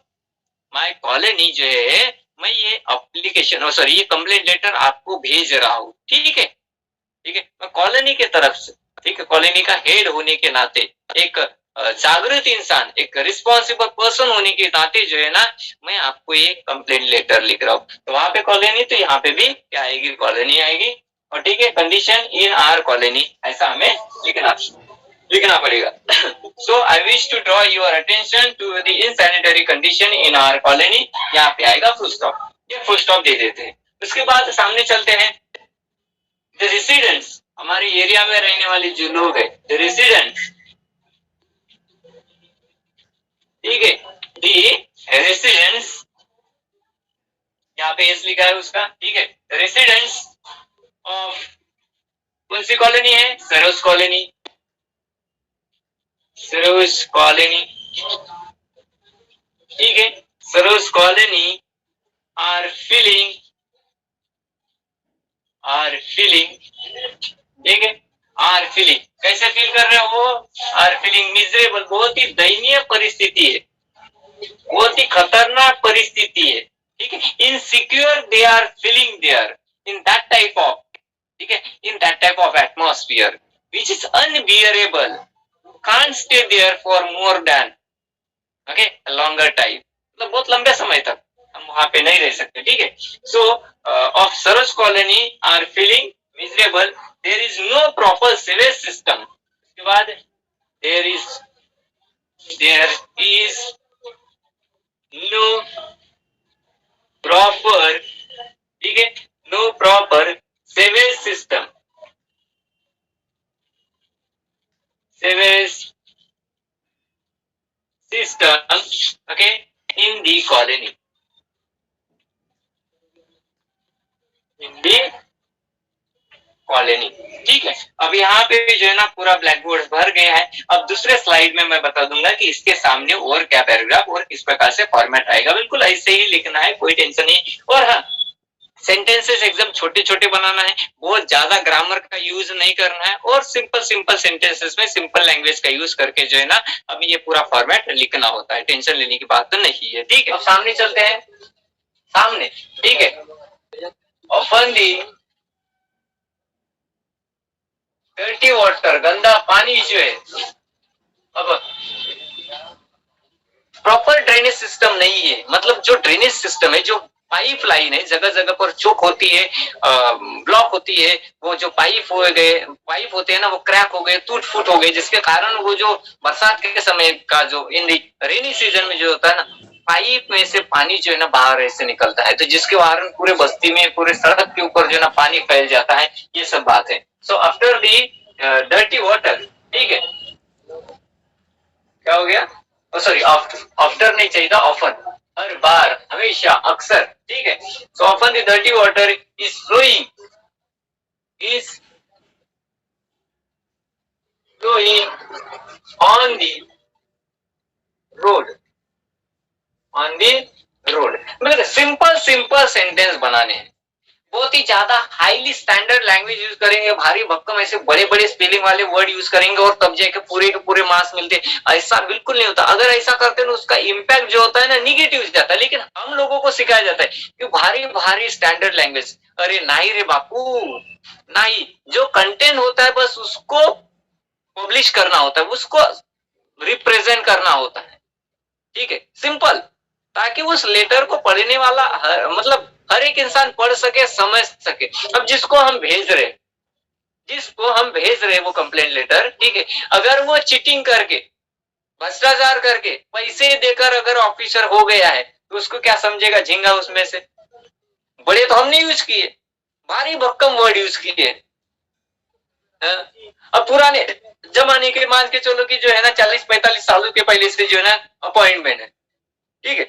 my colony जो है, मैं ये एप्लीकेशन सॉरी ये कंप्लेंट लेटर आपको भेज रहा हूँ, ठीक है, ठीक है। मैं कॉलोनी के तरफ से, ठीक है, कॉलोनी का हेड होने के नाते, एक जागृत इंसान, एक रिस्पॉन्सिबल पर्सन होने के नाते जो है ना, मैं आपको ये कंप्लेंट लेटर लिख रहा हूँ। तो वहां पे कॉलोनी, तो यहाँ पे भी क्या आएगी? कॉलोनी आएगी। और ठीक है, कंडीशन इन आर कॉलोनी, ऐसा हमें लिखना पड़ेगा। So I wish to draw your attention to the insanitary condition in our colony, यहाँ पे आएगा फुल स्टॉप, ये फुल स्टॉप दे देते हैं। उसके बाद सामने चलते हैं, द रेसिडेंट्स, हमारे एरिया में रहने वाले जो लोग है, द रेसिडेंट्स, ठीक है, द रेसिडेंट्स, यहाँ पे एस लिखा है उसका, ठीक है। रेसिडेंट्स ऑफ कौन सी कॉलोनी है? सरोज कॉलोनी, सरोज कॉलोनी, ठीक है। सरोज कॉलोनी आर फीलिंग, ठीक है, आर फीलिंग, कैसे फील कर रहे हो? आर फीलिंग मिजरेबल, बहुत ही दयनीय परिस्थिति है, बहुत ही खतरनाक परिस्थिति है, ठीक है। Insecure they are feeling there in that type of, ठीक है, in that type of atmosphere which is unbearable, can't stay there for more than longer time, मतलब बहुत लंबे समय तक हम वहां पे नहीं रह सकते, ठीक है। So of Saroj colony are feeling miserable, there is no proper sewage system. उसके बाद देयर इज नो प्रॉपर, ठीक है, no proper sewage system, sewage system, okay, in the colony, ठीक है। अब यहाँ पे जो है ना पूरा ब्लैक बोर्ड भर गया है। अब दूसरे स्लाइड में मैं बता दूंगा कि इसके सामने और क्या पैराग्राफ और किस प्रकार से फॉर्मेट आएगा, बिल्कुल ऐसे ही लिखना है, कोई टेंशन नहीं। और हाँ, सेंटेंसेस एकदम छोटे छोटे बनाना है, बहुत ज्यादा ग्रामर का यूज नहीं करना है, और सिंपल सेंटेंसेस में सिंपल लैंग्वेज का यूज करके जो है ना अब ये पूरा फॉर्मेट लिखना होता है, टेंशन लेने की बात तो नहीं है, ठीक है। अब सामने चलते हैं, सामने, ठीक है। ऑफन दी डर्टी वाटर, गंदा पानी जो है, अब प्रॉपर ड्रेनेज सिस्टम नहीं है, मतलब जो ड्रेनेज सिस्टम है, जो पाइप लाइन है, जगह जगह पर चोक होती है, ब्लॉक होती है, वो जो पाइप होते हैं ना, वो क्रैक हो गए, टूट फूट हो गए, जिसके कारण वो जो बरसात के समय का जो इन रेनी सीजन में जो होता है ना, पाइप में से पानी जो है ना बाहर ऐसे निकलता है, तो जिसके कारण पूरे बस्ती में, पूरे सड़क के ऊपर जो है ना पानी फैल जाता है, ये सब बात है। So after the dirty water, ठीक है, क्या हो गया? सॉरी, आफ्टर नहीं चाहिए था, ऑफन, हर बार, हमेशा, अक्सर, ठीक है। So often the dirty water is flowing on the road, मतलब सिंपल सेंटेंस बनाने हैं, बहुत ही ज्यादा हाईली स्टैंडर्ड लैंग्वेज यूज करेंगे, भारी भक्कम ऐसे बड़े बड़े स्पेलिंग वाले वर्ड यूज करेंगे, और तब जाके पूरे के पूरे मार्क्स मिलते। ऐसा बिल्कुल नहीं होता, अगर ऐसा करते हैं तो उसका इम्पैक्ट जो होता है ना निगेटिव जाता है। लेकिन हम लोगों को सिखाया जाता है कि भारी भारी स्टैंडर्ड लैंग्वेज, अरे नहीं रे बापू, नहीं, जो कंटेंट होता है बस उसको पब्लिश करना होता है, उसको रिप्रेजेंट करना होता है, ठीक है, सिंपल, ताकि उस लेटर को पढ़ने वाला मतलब हर एक इंसान पढ़ सके, समझ सके। अब जिसको हम भेज रहे वो कंप्लेंट लेटर, ठीक है, अगर वो चीटिंग करके, भ्रष्टाचार करके, पैसे देकर अगर ऑफिसर हो गया है तो उसको क्या समझेगा, झींगा उसमें से। बड़े तो हमने यूज किए, भारी भक्कम वर्ड यूज किए। अब पुराने जमाने के मान के चलो कि जो है ना 40-45 सालों के पहले से जो है ना अपॉइंटमेंट है, ठीक है,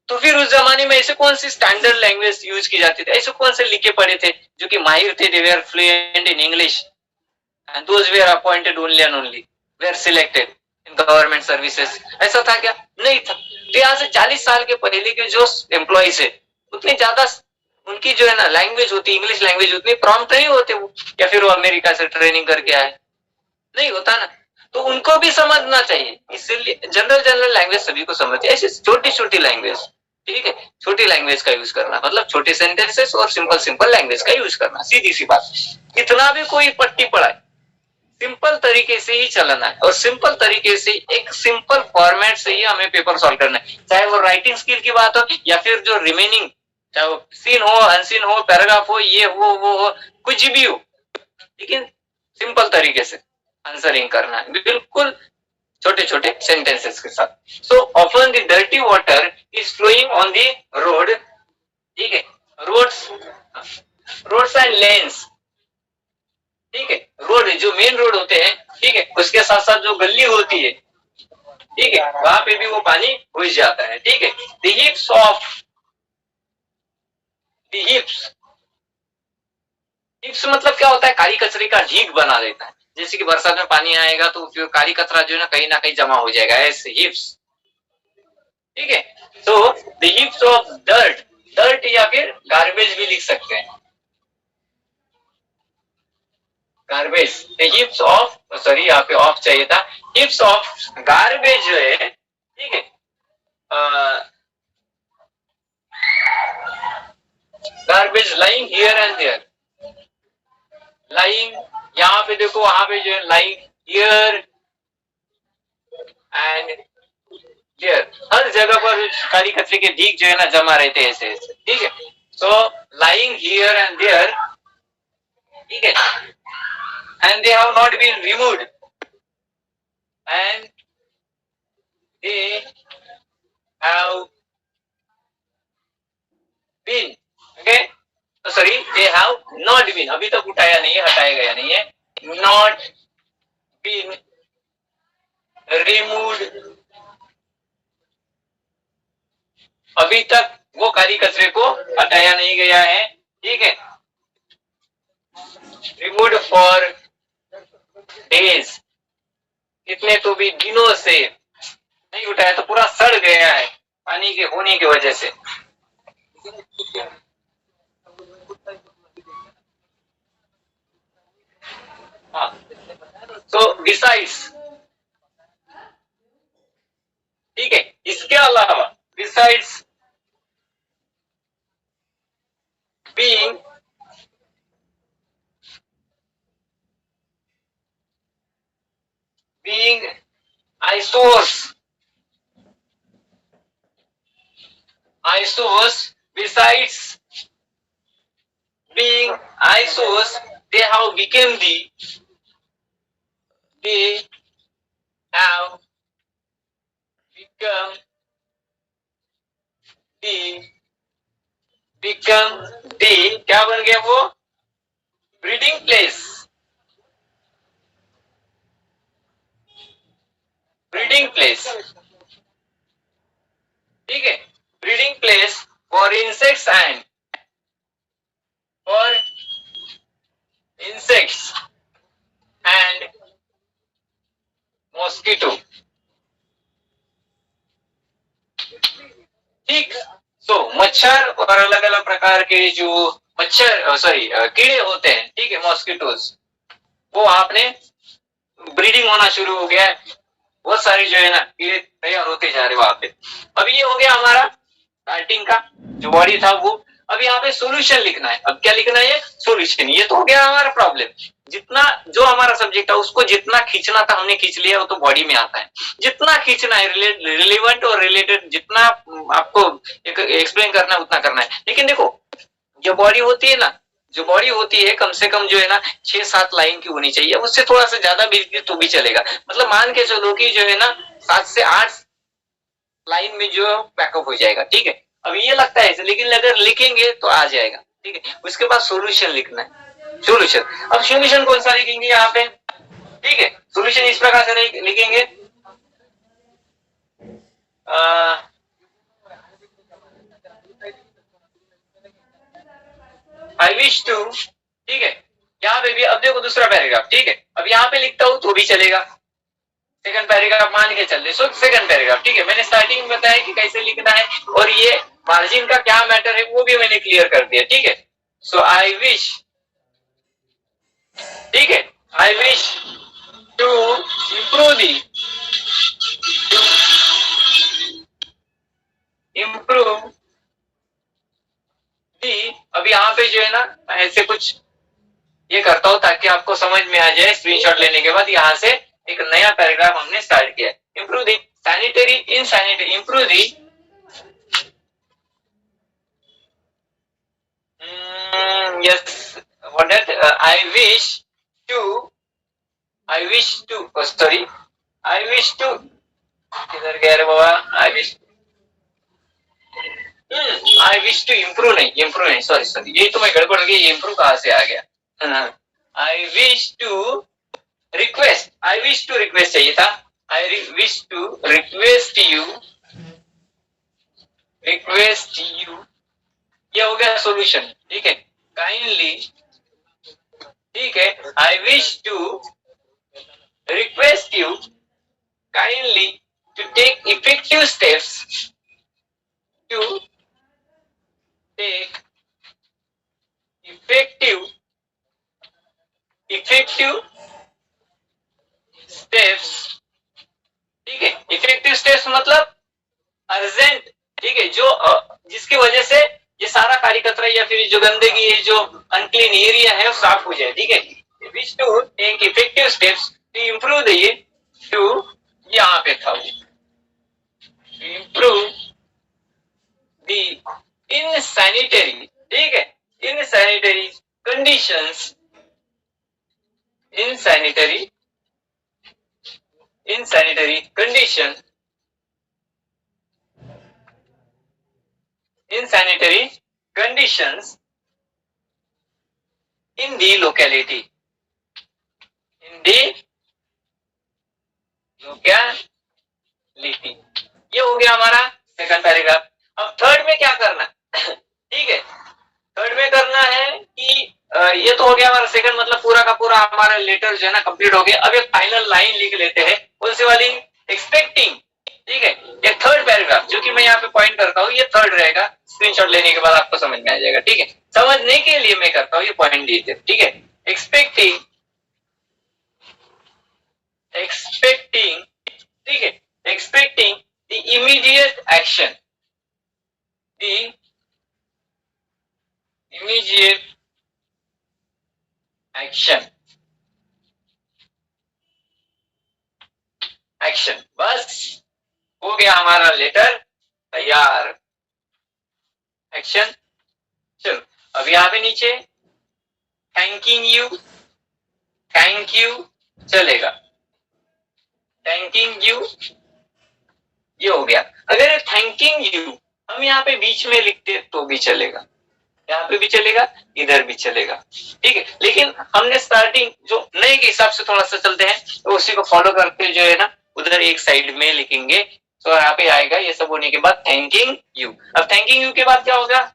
तो फिर उस जमाने में ऐसे कौन सी स्टैंडर्ड लैंग्वेज यूज की जाती थी, ऐसे कौन से लिखे पढ़े थे जो कि माहिर थे, they were fluent in English and those were appointed only and only were selected in government services. ऐसा था क्या? नहीं था। तो यहाँ से 40 साल के पहले के जो एम्प्लॉइज है उतनी ज्यादा उनकी जो है ना लैंग्वेज होती, इंग्लिश लैंग्वेज उतनी प्रॉम्प्ट नहीं होते वो, या फिर वो अमेरिका से ट्रेनिंग करके आए, नहीं होता ना। तो उनको भी समझना चाहिए, इसलिए जनरल लैंग्वेज सभी को समझती है, ऐसी छोटी छोटी लैंग्वेज, ठीक है, छोटी लैंग्वेज का यूज करना, मतलब छोटे सेंटेंसेस और सिंपल लैंग्वेज का यूज करना, सीधी सी बात। कितना भी कोई पट्टी पढ़ाए, सिंपल तरीके से ही चलना है, और सिंपल तरीके से एक सिंपल फॉर्मेट से ही हमें पेपर सॉल्व करना है, चाहे वो राइटिंग स्किल की बात हो या फिर जो रिमेनिंग, चाहे वो सीन हो, अनसीन हो, पैराग्राफ हो, ये हो, वो हो, कुछ भी हो, लेकिन सिंपल तरीके से आंसरिंग करना है, बिल्कुल छोटे छोटे सेंटेंसेस के साथ। So often the dirty water is flowing on the road, ठीक है, रोड्स एंड लेन्स, ठीक है, रोड जो मेन रोड होते हैं, ठीक है, उसके साथ साथ जो गली होती है, ठीक है, वहां पे भी वो पानी घुस जाता है, ठीक है। हिप्स मतलब क्या होता है, काली कचरे का ढीक बना देता है, जैसे कि बरसात में पानी आएगा तो फिर काली कचरा जो है ना कहीं जमा हो जाएगा, ऐसे हिप्स, ठीक है। तो द हिप्स ऑफ डर्ट या फिर गार्बेज भी लिख सकते हैं, गार्बेज, हिप्स ऑफ, सॉरी यहाँ पे ऑफ चाहिए था, हिप्स ऑफ गार्बेज जो है, ठीक है, garbage lying here and there, lying यहाँ पे देखो, वहां पे जो है लाइंग हियर एंड हियर, हर जगह पर काली कचरे के ढीक जो है ना जमा रहते हैं ऐसे ऐसे, ठीक है। सो लाइंग हियर एंड देयर, ठीक है, and they have not been removed and they have been, okay, sorry, they have not been, अभी तक उठाया नहीं है, हटाया गया नहीं है, not been removed, अभी तक वो काली कचरे को हटाया नहीं गया है, ठीक है, removed for डेज, कितने तो भी दिनों से नहीं उठाया, तो पूरा सड़ गया है पानी के होने की वजह से। हाँ, तो बिसाइड्स, ठीक है, इसके अलावा besides being eyesores, besides being eyesores, they have become the क्या बन गया वो, ब्रीडिंग प्लेस, ब्रीडिंग प्लेस, ठीक है, breeding place for insects and mosquito, ठीक। सो मच्छर और अलग अलग प्रकार के जो मच्छर, सॉरी, कीड़े होते हैं, ठीक है, मॉस्किटोज, वो आपने ब्रीडिंग होना शुरू हो गया है, बहुत सारी जो है ना कीड़े तैयार होते जा रहे वहां पे। अब ये हो गया हमारा स्टार्टिंग का जो बॉडी था वो। अब यहाँ पे सॉल्यूशन लिखना है, अब क्या लिखना है, सॉल्यूशन। ये तो हो गया हमारा प्रॉब्लम, जितना जो हमारा सब्जेक्ट है उसको जितना खींचना था हमने खींच लिया, वो तो बॉडी में आता है। जितना खींचना है रिलेवेंट और रिलेटेड, जितना आपको एक्सप्लेन करना है उतना करना है। लेकिन देखो जो बॉडी होती है ना, जो बॉडी होती है कम से कम जो है ना 6-7 लाइन की होनी चाहिए, उससे थोड़ा सा ज्यादा भी तो भी चलेगा। मतलब मान के चलो कि जो है ना 7 से 8 लाइन में जो पैकअप हो जाएगा, ठीक है। अब ये लगता है, लेकिन अगर लिखेंगे तो आ जाएगा, ठीक है। उसके बाद सॉल्यूशन लिखना है, सॉल्यूशन। अब सॉल्यूशन कौन सा लिखेंगे यहाँ पे, ठीक है। सॉल्यूशन इस प्रकार से लिखेंगे, आई विश टू, ठीक है। यहाँ पे भी अब देखो दूसरा पैराग्राफ, ठीक है। अब यहाँ पे लिखता हूं तो भी चलेगा, सेकंड पैराग्राफ मान के चल रहे, सो सेकंड पैराग्राफ, ठीक है। मैंने स्टार्टिंग में बताया कि कैसे लिखना है, और ये मार्जिन का क्या मैटर है वो भी मैंने क्लियर कर दिया, ठीक है। सो आई विश, ठीक है, I wish to improve the, improve the. अब यहाँ पे जो है ना ऐसे कुछ ये करता हूं ताकि आपको समझ में आ जाए। स्क्रीनशॉट लेने के बाद यहाँ से एक नया पैराग्राफ हमने स्टार्ट किया, improve the sanitary in sanitary, improve the yes what that I wish to oh, sorry I wish to किधर गया रे बाबा, आई विश टू इम्प्रूव नहीं सॉरी ये तो मैं गड़बड़ हो गई, ये इम्प्रूव कहाँ से आ गया। आई विश टू रिक्वेस्ट चाहिए था, I wish to request you, ये हो गया सॉल्यूशन, ठीक है। काइंडली, ठीक है, I wish to request you kindly to take effective steps to take effective steps, ठीक है। इफेक्टिव स्टेप्स मतलब अर्जेंट, ठीक है, जो जिसकी वजह से ये सारा कार्य कचरा या फिर जो गंदगी है, जो अनक्लीन एरिया है वो साफ हो जाए, ठीक है। Which to take effective steps to improve the to, यहाँ पे था इम्प्रूव इन सैनिटरी, ठीक है, insanitary conditions, insanitary condition, insanitary conditions in the locality, ये हो गया हमारा सेकंड पैराग्राफ। अब थर्ड में क्या करना ठीक है, थर्ड में करना है कि ये तो हो गया हमारा सेकंड, मतलब पूरा का पूरा हमारा लेटर जो है ना कंप्लीट हो गया। अब एक फाइनल लाइन लिख लेते हैं, कौन सी वाली, एक्सपेक्टिंग, ठीक है। ये थर्ड पैराग्राफ जो कि मैं यहाँ पे पॉइंट करता हूँ, ये थर्ड रहेगा। स्क्रीनशॉट लेने के बाद आपको समझ में आ जाएगा, ठीक है। समझने के लिए मैं करता हूँ ये पॉइंट दीजिए, ठीक है। एक्सपेक्टिंग, ठीक है, expecting the immediate action, the immediate action बस हो गया हमारा लेटर तैयार। एक्शन, चलो अब यहाँ पे नीचे थैंक यू चलेगा, थैंकिंग यू ये हो गया। अगर थैंकिंग यू हम यहाँ पे बीच में लिखते तो भी चलेगा, यहाँ पे भी चलेगा, इधर भी चलेगा, ठीक है। लेकिन हमने स्टार्टिंग जो नए के हिसाब से थोड़ा सा चलते हैं, तो उसी को फॉलो करते जो है ना उधर एक साइड में लिखेंगे। तो यहाँ पे आएगा ये सब होने के बाद थैंकिंग यू। अब थैंकिंग यू के बाद क्या होगा,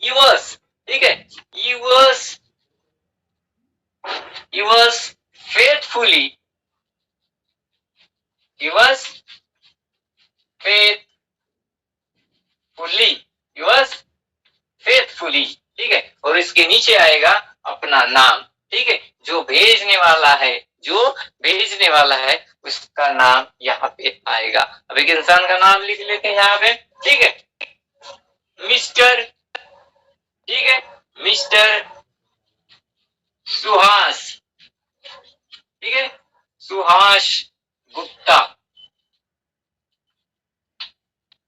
यूवर्स, ठीक है, यूवर्स फेथफुली, यूवर्स फेथफुली, ठीक है। और इसके नीचे आएगा अपना नाम, ठीक है, जो भेजने वाला है उसका नाम यहाँ पे आएगा। अब एक इंसान का नाम लिख लेते हैं यहाँ पे, ठीक है, मिस्टर, ठीक है, मिस्टर सुहास, ठीक है, सुहास गुप्ता,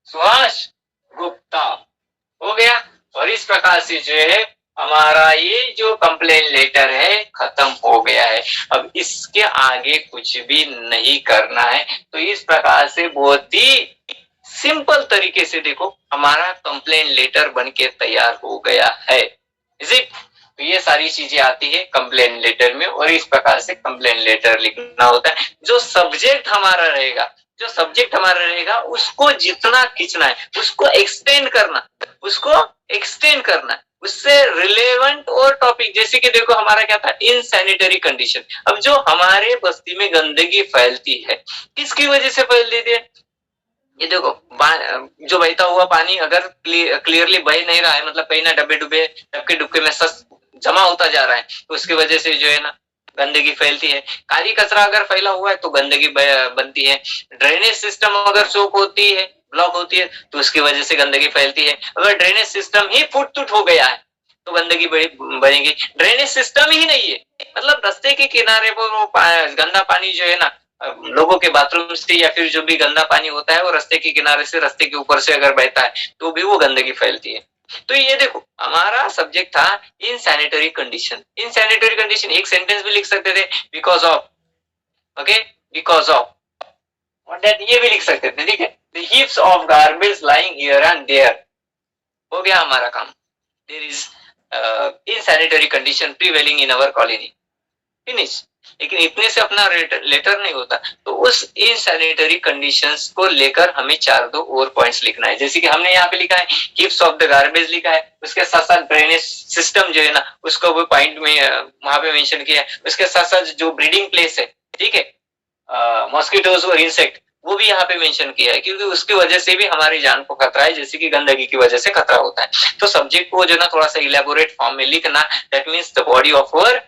सुहास गुप्ता हो गया। और इस प्रकार से जो है हमारा ये जो कंप्लेन लेटर है खत्म हो गया है। अब इसके आगे कुछ भी नहीं करना है। तो इस प्रकार से बहुत ही सिंपल तरीके से देखो हमारा कंप्लेन लेटर बनके तैयार हो गया है। Is it? तो ये सारी चीजें आती है कंप्लेन लेटर में और इस प्रकार से कंप्लेन लेटर लिखना होता है। जो सब्जेक्ट हमारा रहेगा उसको जितना खींचना है उसको एक्सटेंड करना उससे रिलेवेंट और टॉपिक, जैसे कि देखो हमारा क्या था, इनसैनिटरी कंडीशन। अब जो हमारे बस्ती में गंदगी फैलती है किसकी वजह से फैलती है? ये देखो जो बहता हुआ पानी अगर क्लियरली बह नहीं रहा है, मतलब कहीं ना डब्बे डुबके में सस जमा होता जा रहा है, तो उसकी वजह से जो है ना गंदगी फैलती है। काली कचरा अगर फैला हुआ है तो गंदगी बनती है। ड्रेनेज सिस्टम अगर चौक होती है, ब्लॉक होती है, तो उसकी वजह से गंदगी फैलती है। अगर ड्रेनेज सिस्टम ही फुट टूट हो गया है तो गंदगी बनेगी। ड्रेनेज सिस्टम ही नहीं है, मतलब रास्ते के किनारे पर वो गंदा पानी जो है ना लोगों के बाथरूम से या फिर जो भी गंदा पानी होता है वो रास्ते के किनारे से, रास्ते के ऊपर से अगर बहता है तो भी वो गंदगी फैलती है। तो ये देखो हमारा सब्जेक्ट था इनसैनिटरी कंडीशन। इनसैनिटरी कंडीशन एक सेंटेंस भी लिख सकते थे, because of, okay, because of, और दैट ये भी लिख सकते थे, ठीक है। The heaps of garbage lying here and there, हो गया हमारा काम। There is insanitary condition prevailing in our colony, finish. लेकिन इतने से अपना लेटर नहीं होता, तो उस इनसैनिटरी कंडीशंस को लेकर हमें 4-2 और पॉइंट्स लिखना है। जैसे कि हमने यहाँ पे लिखा है हीप्स ऑफ द गार्बेज लिखा है, उसके साथ साथ ड्रेनेज सिस्टम जो है ना उसको वो पॉइंट में वहां पे मेंशन किया है। उसके साथ साथ जो ब्रीडिंग प्लेस है, ठीक है, मॉस्किटोज और इंसेक्ट, वो भी यहाँ पे मेंशन किया है, क्योंकि उसकी वजह से भी हमारी जान को खतरा है, जैसे कि गंदगी की वजह से खतरा होता है। तो सब्जेक्ट को जो ना थोड़ा सा इलेबोरेट फॉर्म में लिखना, that means the body of our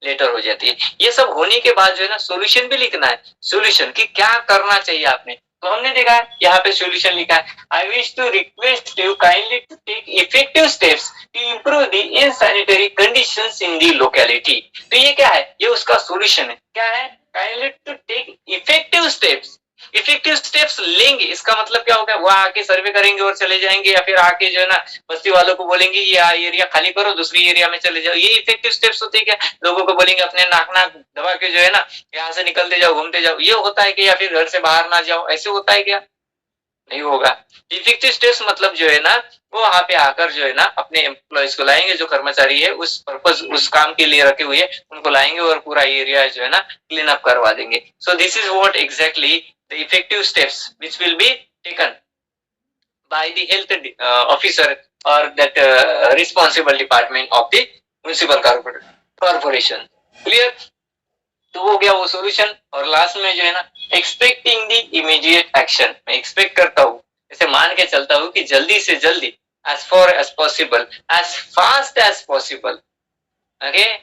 letter हो जाती है। ये सब होने के बाद जो है ना सॉल्यूशन भी लिखना है। सॉल्यूशन कि क्या करना चाहिए आपने, तो हमने देखा है यहाँ पे सॉल्यूशन लिखा है, I wish to request you kindly to take effective steps to improve the insanitary conditions in the locality. तो ये क्या है, ये उसका सॉल्यूशन है। क्या है, kindly to take effective steps. Effective steps लेंगे, इसका मतलब क्या होगा, वो आके सर्वे करेंगे और चले जाएंगे, या फिर आके जो है ना बस्ती वालों को बोलेंगे ये एरिया खाली करो, दूसरी एरिया में चले जाओ। ये इफेक्टिव स्टेप्स होते हैं क्या? लोगों को बोलेंगे अपने नाक दबा के जो है ना यहाँ से निकलते जाओ, घूमते जाओ, ये होता है कि, या फिर घर से बाहर ना जाओ, ऐसे होता है क्या? नहीं होगा। इफेक्टिव स्टेप्स मतलब जो है ना वो वहां पे आकर जो है ना अपने एम्प्लॉयज को लाएंगे, जो कर्मचारी है उस पर्पज उस काम के लिए रखे हुए हैं उनको लाएंगे और पूरा एरिया जो है ना क्लीन अप करवा देंगे। So this is what exactly the effective steps which will be taken by the health officer or that responsible department of the municipal corporation. Clear? तो हो गया वो सॉल्यूशन। और लास्ट में जो है ना एक्सपेक्टिंग द इमीडिएट एक्शन, मैं एक्सपेक्ट करता हूँ, ऐसे मान के चलता हूँ कि जल्दी से जल्दी, as far as possible, as fast as possible, okay,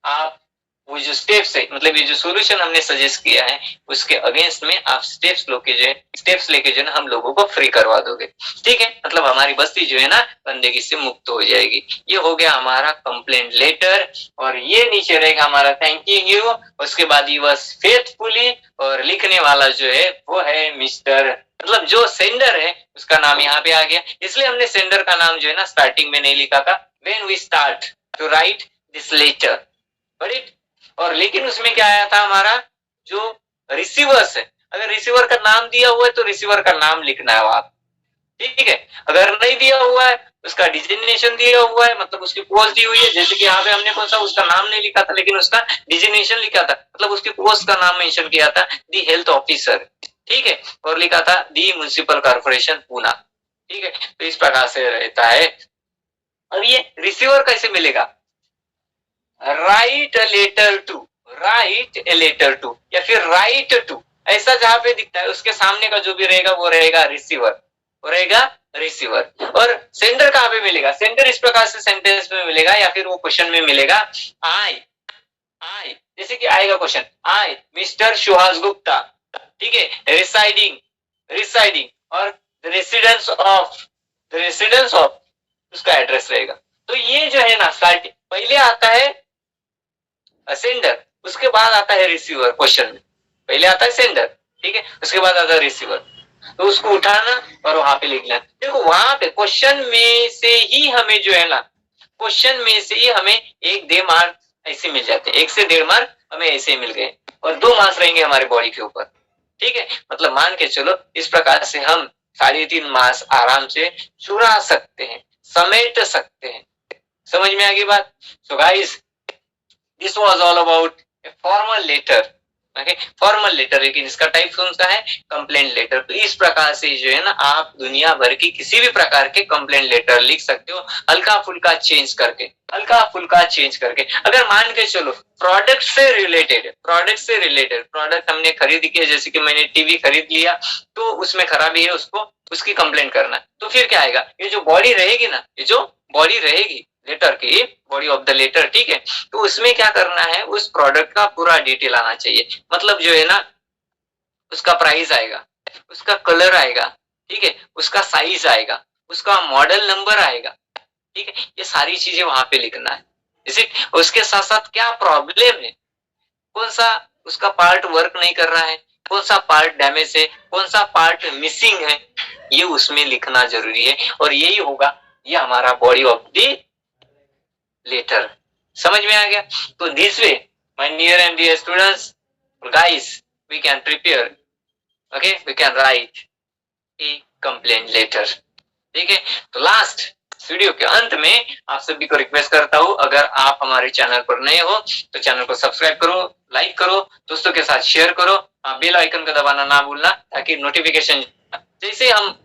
आप वो जो स्टेप्स है, मतलब ये जो सॉल्यूशन हमने सजेस्ट किया है उसके अगेंस्ट में आप स्टेप्स लेके जो है ना हम लोगों को फ्री करवा दोगे, ठीक है। मतलब हमारी बस्ती जो है ना गंदगी से मुक्त हो जाएगी। ये हो गया हमारा कंप्लेंट लेटर, और ये नीचे रहेगा हमारा थैंकिंग यू। उसके बाद ही वाज फेथफुली, और लिखने वाला जो है वो है मिस्टर, मतलब जो सेंडर है उसका नाम यहाँ पे आ गया, इसलिए हमने सेंडर का नाम जो है ना स्टार्टिंग में नहीं लिखा था। When we start to write this letter, but और लेकिन उसमें क्या आया था, हमारा जो रिसीवर्स है, अगर रिसीवर का नाम दिया हुआ है तो रिसीवर का नाम लिखना है आप, ठीक है। अगर नहीं दिया हुआ है, उसका डिजिग्नेशन दिया हुआ है, मतलब उसकी पोस्ट दी हुई है, जैसे कि यहाँ पे हमने कौन सा उसका नाम नहीं लिखा था लेकिन उसका डिजिग्नेशन लिखा था, मतलब उसकी पोस्ट का नाम मेंशन किया था, दी हेल्थ ऑफिसर, ठीक है, और लिखा था दी म्युनिसिपल कॉर्पोरेशन पूना, ठीक है। तो इस प्रकार से रहता है। अब ये रिसीवर कैसे मिलेगा, राइट ए लेटर टू या फिर राइट टू, ऐसा जहां पे दिखता है उसके सामने का जो भी रहेगा वो रहेगा रिसीवर। और सेंडर कहां पे मिलेगा, सेंडर इस प्रकार से सेंटेंस में मिलेगा या फिर वो क्वेश्चन में मिलेगा, आई, जैसे कि आएगा क्वेश्चन, आई मिस्टर सुहास गुप्ता, ठीक है, रिसाइडिंग और रेसिडेंस ऑफ उसका एड्रेस रहेगा। तो ये जो है ना स्टार्टिंग पहले आता है सेंडर, उसके बाद आता है रिसीवर, क्वेश्चन में पहले आता है सेंडर, ठीक है, उसके बाद आता है रिसीवर। तो उसको उठाना और वहां पे लिखना। देखो वहां पे क्वेश्चन में से ही हमें जो है ना, क्वेश्चन में से ही हमें 1-1.5 मार्क ऐसे मिल जाते हैं, 1 से 1.5 मार्क हमें ऐसे ही मिल गए और 2 मार्क्स रहेंगे हमारे बॉडी के ऊपर। ठीक है, मतलब मान के चलो इस प्रकार से हम 3.5 मार्क्स आराम से चुरा सकते हैं, समेट सकते हैं। समझ में आ गई बात? So guys, this was all about a formal letter. Okay, formal letter, लेकिन इसका टाइप कौन सा है? Complaint letter. तो इस प्रकार से जो है ना आप दुनिया भर की किसी भी प्रकार के कंप्लेंट लेटर लिख सकते हो, हल्का फुल्का चेंज करके, हल्का फुल्का चेंज करके। अगर मान के चलो प्रोडक्ट से रिलेटेड, प्रोडक्ट हमने खरीद किया, जैसे कि मैंने टीवी खरीद लिया तो उसमें खराबी है, उसको उसकी कंप्लेंट करना, तो फिर क्या आएगा? ये जो बॉडी रहेगी ना, ये जो बॉडी रहेगी लेटर की, बॉडी ऑफ द लेटर, ठीक है, तो उसमें क्या करना है? उस प्रोडक्ट का पूरा डिटेल आना चाहिए। मतलब जो है ना, उसका प्राइस आएगा, उसका कलर आएगा, ठीक है, उसका साइज आएगा, उसका मॉडल नंबर आएगा, ठीक है, ये सारी चीजें वहां पे लिखना है। इसी उसके साथ साथ क्या प्रॉब्लम है, कौन सा उसका पार्ट वर्क नहीं कर रहा है, कौन सा पार्ट डैमेज है, कौन सा पार्ट मिसिंग है, ये उसमें लिखना जरूरी है। और यही होगा, ये हमारा बॉडी ऑफ द लेटर। समझ में आ गया? तो this way my near and dear students, guys, we can prepare, okay, we can write a complaint letter. ठीक है, तो लास्ट वीडियो के अंत में आप सभी को रिक्वेस्ट करता हूं, अगर आप हमारे चैनल पर नए हो तो चैनल को सब्सक्राइब करो, लाइक करो, दोस्तों के साथ शेयर करो, बेल आइकन को दबाना ना भूलना, ताकि नोटिफिकेशन जैसे हम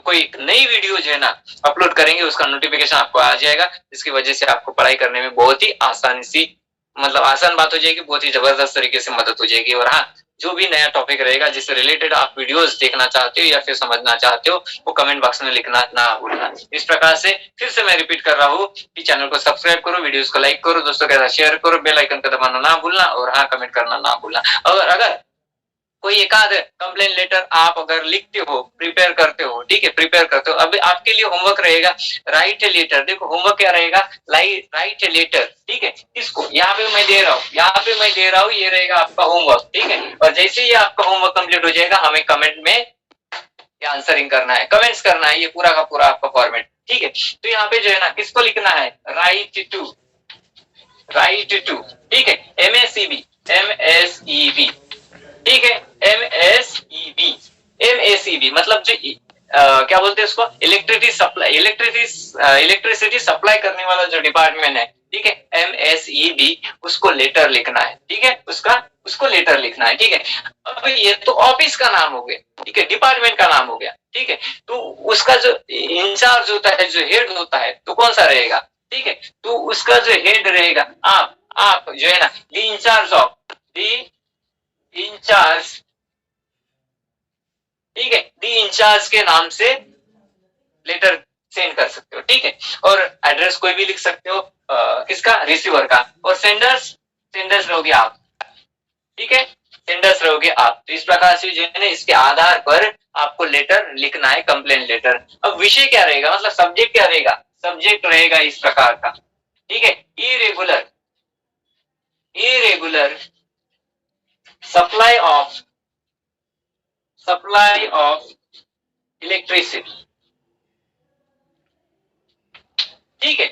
कोई नई वीडियो जो है ना अपलोड करेंगे उसका नोटिफिकेशन आपको आ जाएगा, जिसकी वजह से आपको पढ़ाई करने में बहुत ही आसानी सी, मतलब आसान बात हो जाएगी, बहुत ही जबरदस्त तरीके से मदद हो जाएगी। और हाँ, जो भी नया टॉपिक रहेगा जिससे रिलेटेड आप वीडियोस देखना चाहते हो या फिर समझना चाहते हो, वो कमेंट बॉक्स में लिखना ना भूलना। इस प्रकार से फिर से मैं रिपीट कर रहा हूँ कि चैनल को सब्सक्राइब करो, वीडियोस को लाइक करो, दोस्तों के साथ शेयर करो, बेल आइकन को दबाना ना भूलना, और हाँ, कमेंट करना ना भूलना। और अगर कोई एक आध कंप्लेन लेटर आप अगर लिखते हो, प्रिपेयर करते हो, ठीक है, प्रिपेयर करते हो, अब आपके लिए होमवर्क रहेगा राइट ए लेटर। देखो होमवर्क क्या रहेगा? राइट ए लेटर, ठीक है, इसको यहाँ पे मैं दे रहा हूँ, यहाँ पे मैं दे रहा हूँ, ये रहेगा आपका होमवर्क, ठीक है। और जैसे ही आपका होमवर्क कंप्लीट हो जाएगा, हमें कमेंट में आंसरिंग करना है, कमेंट्स करना है, ये पूरा का पूरा आपका फॉर्मेट, ठीक है। तो यहाँ पे जो है ना किसको लिखना है? राइट टू, ठीक है, MACB, MSEB, ठीक है, MACB मतलब जो क्या बोलते हैं उसको, इलेक्ट्रिसिटी सप्लाई करने वाला जो डिपार्टमेंट है, ठीक है, MSEB, उसको लेटर लिखना है, ठीक है, उसको लेटर लिखना है, ठीक है। अब ये तो ऑफिस का नाम हो गया, ठीक है, डिपार्टमेंट का नाम हो गया, ठीक है। तो उसका जो इंचार्ज होता है, जो हेड होता है, तो कौन सा रहेगा? ठीक है, तो उसका जो हेड रहेगा, आप जो है ना, द इंचार्ज, ठीक है, द इंचार्ज के नाम से लेटर सेंड कर सकते हो, ठीक है। और एड्रेस कोई भी लिख सकते हो, किसका? रिसीवर का। और सेंडर्स रहोगे आप, ठीक है, सेंडर्स रहोगे आप। तो इस प्रकार से जो है ना, इसके आधार पर आपको लेटर लिखना है, कंप्लेंट लेटर। अब विषय क्या रहेगा, मतलब सब्जेक्ट क्या रहेगा? सब्जेक्ट रहेगा इस प्रकार का, ठीक है, इरेगुलर सप्लाई ऑफ इलेक्ट्रिसिटी, ठीक है,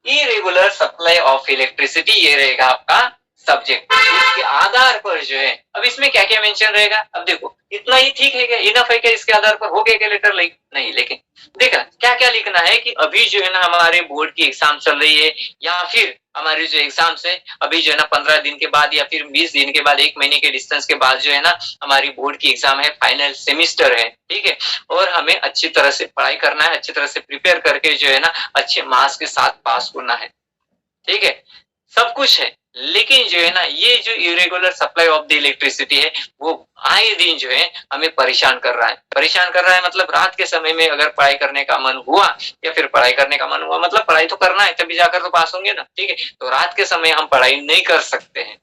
इरेगुलर सप्लाई ऑफ इलेक्ट्रिसिटी, ये रहेगा आपका सब्जेक्ट। इसके आधार पर जो है, अब इसमें क्या क्या मेंशन रहेगा? अब देखो, इतना ही ठीक है क्या, इनफ है क्या? इसके आधार पर हो गया क्या लेटर? नहीं, लेकिन देखा क्या क्या लिखना है कि अभी जो है ना हमारे बोर्ड की एग्जाम चल रही है, या फिर हमारी जो एग्जाम है अभी जो है ना 15 दिन के बाद या फिर 20 दिन के बाद, 1 महीने के डिस्टेंस के बाद जो है ना हमारी बोर्ड की एग्जाम है, फाइनल सेमिस्टर है, ठीक है। और हमें अच्छी तरह से पढ़ाई करना है, अच्छी तरह से प्रिपेयर करके जो है ना अच्छे मार्क्स के साथ पास होना है, ठीक है, सब कुछ है। लेकिन जो है ना ये जो irregular supply of the electricity है, वो आए दिन जो है हमें परेशान कर रहा है। मतलब रात के समय में अगर पढ़ाई करने का मन हुआ, या फिर पढ़ाई करने का मन हुआ, मतलब पढ़ाई तो करना है, तभी जाकर तो पास होंगे ना, ठीक है। तो रात के समय हम पढ़ाई नहीं कर सकते हैं,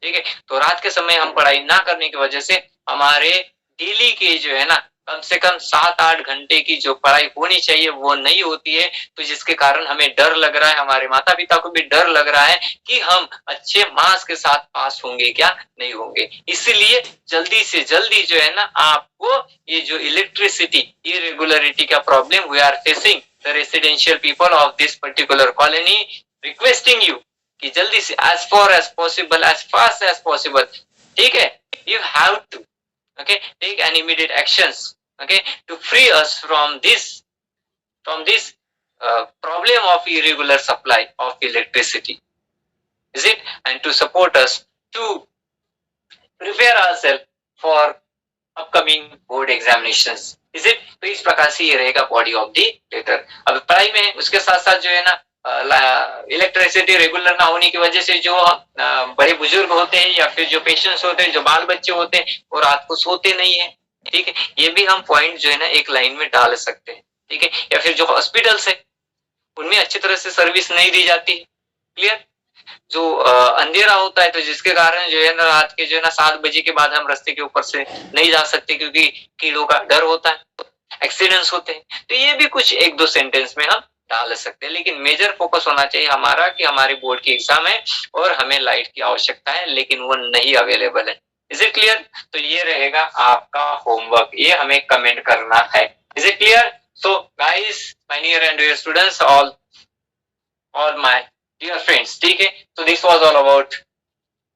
ठीक है। तो रात के समय हम पढ़ाई ना करने की वजह से हमारे डेली के जो है ना कम से कम 7-8 घंटे की जो पढ़ाई होनी चाहिए वो नहीं होती है, तो जिसके कारण हमें डर लग रहा है, हमारे माता पिता को भी डर लग रहा है कि हम अच्छे मार्क्स के साथ पास होंगे क्या नहीं होंगे। इसीलिए जल्दी से जल्दी जो है ना आपको ये जो इलेक्ट्रिसिटी इरेगुलरिटी का problem we are facing the residential people of this particular colony, requesting you कि जल्दी से as far as possible as fast as possible, ठीक है, you have to okay take an immediate actions okay to free us from this problem of irregular supply of electricity, is it, and to support us to prepare ourselves for upcoming board examinations, is it। तो इस प्रकार से ये रहेगा बॉडी ऑफ द लेटर। अब पढ़ाई में उसके साथ साथ जो है ना इलेक्ट्रिसिटी रेगुलर ना होने की वजह से जो बड़े बुजुर्ग होते हैं या फिर जो पेशेंट्स होते हैं, जो बाल बच्चे होते हैं वो रात को सोते नहीं है, ठीक है, ये भी हम पॉइंट जो है ना एक लाइन में डाल सकते हैं, ठीक है। या फिर जो हॉस्पिटल्स है उनमें अच्छी तरह से सर्विस नहीं दी जाती, क्लियर। जो अंधेरा होता है तो जिसके कारण जो है ना रात के जो है ना 7 बजे के बाद हम रास्ते के ऊपर से नहीं जा सकते क्योंकि कीड़ों का डर होता है, एक्सीडेंट्स होते हैं। तो ये भी कुछ 1-2 सेंटेंस में हम डाल सकते हैं, लेकिन मेजर फोकस होना चाहिए हमारा कि हमारे बोर्ड की एग्जाम है और हमें लाइट की आवश्यकता है लेकिन वो नहीं अवेलेबल है, इज इट क्लियर। तो ये रहेगा आपका होमवर्क, ये हमें कमेंट करना है, is it clear. So guys my near and dear students, all my dear friends, ठीक है, तो this was all about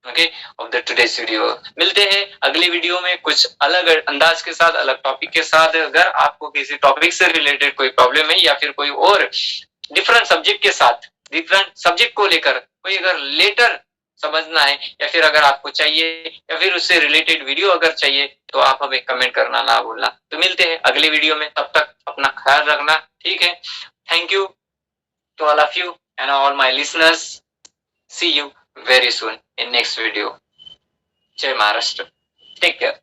okay of the today's video. मिलते हैं अगली वीडियो में कुछ अलग अंदाज के साथ, अलग टॉपिक के साथ। अगर आपको किसी टॉपिक से रिलेटेड कोई प्रॉब्लम है या फिर कोई और डिफरेंट सब्जेक्ट के साथ, डिफरेंट सब्जेक्ट को लेकर कोई अगर लेटर समझना है या फिर अगर आपको चाहिए या फिर उससे रिलेटेड वीडियो अगर चाहिए तो आप हमें कमेंट करना ना भूलना। तो मिलते हैं अगली वीडियो में, तब तक अपना ख्याल रखना, ठीक है। Thank you to all of you and all my listeners. See you very soon in next video. Jai Maharashtra. Take care.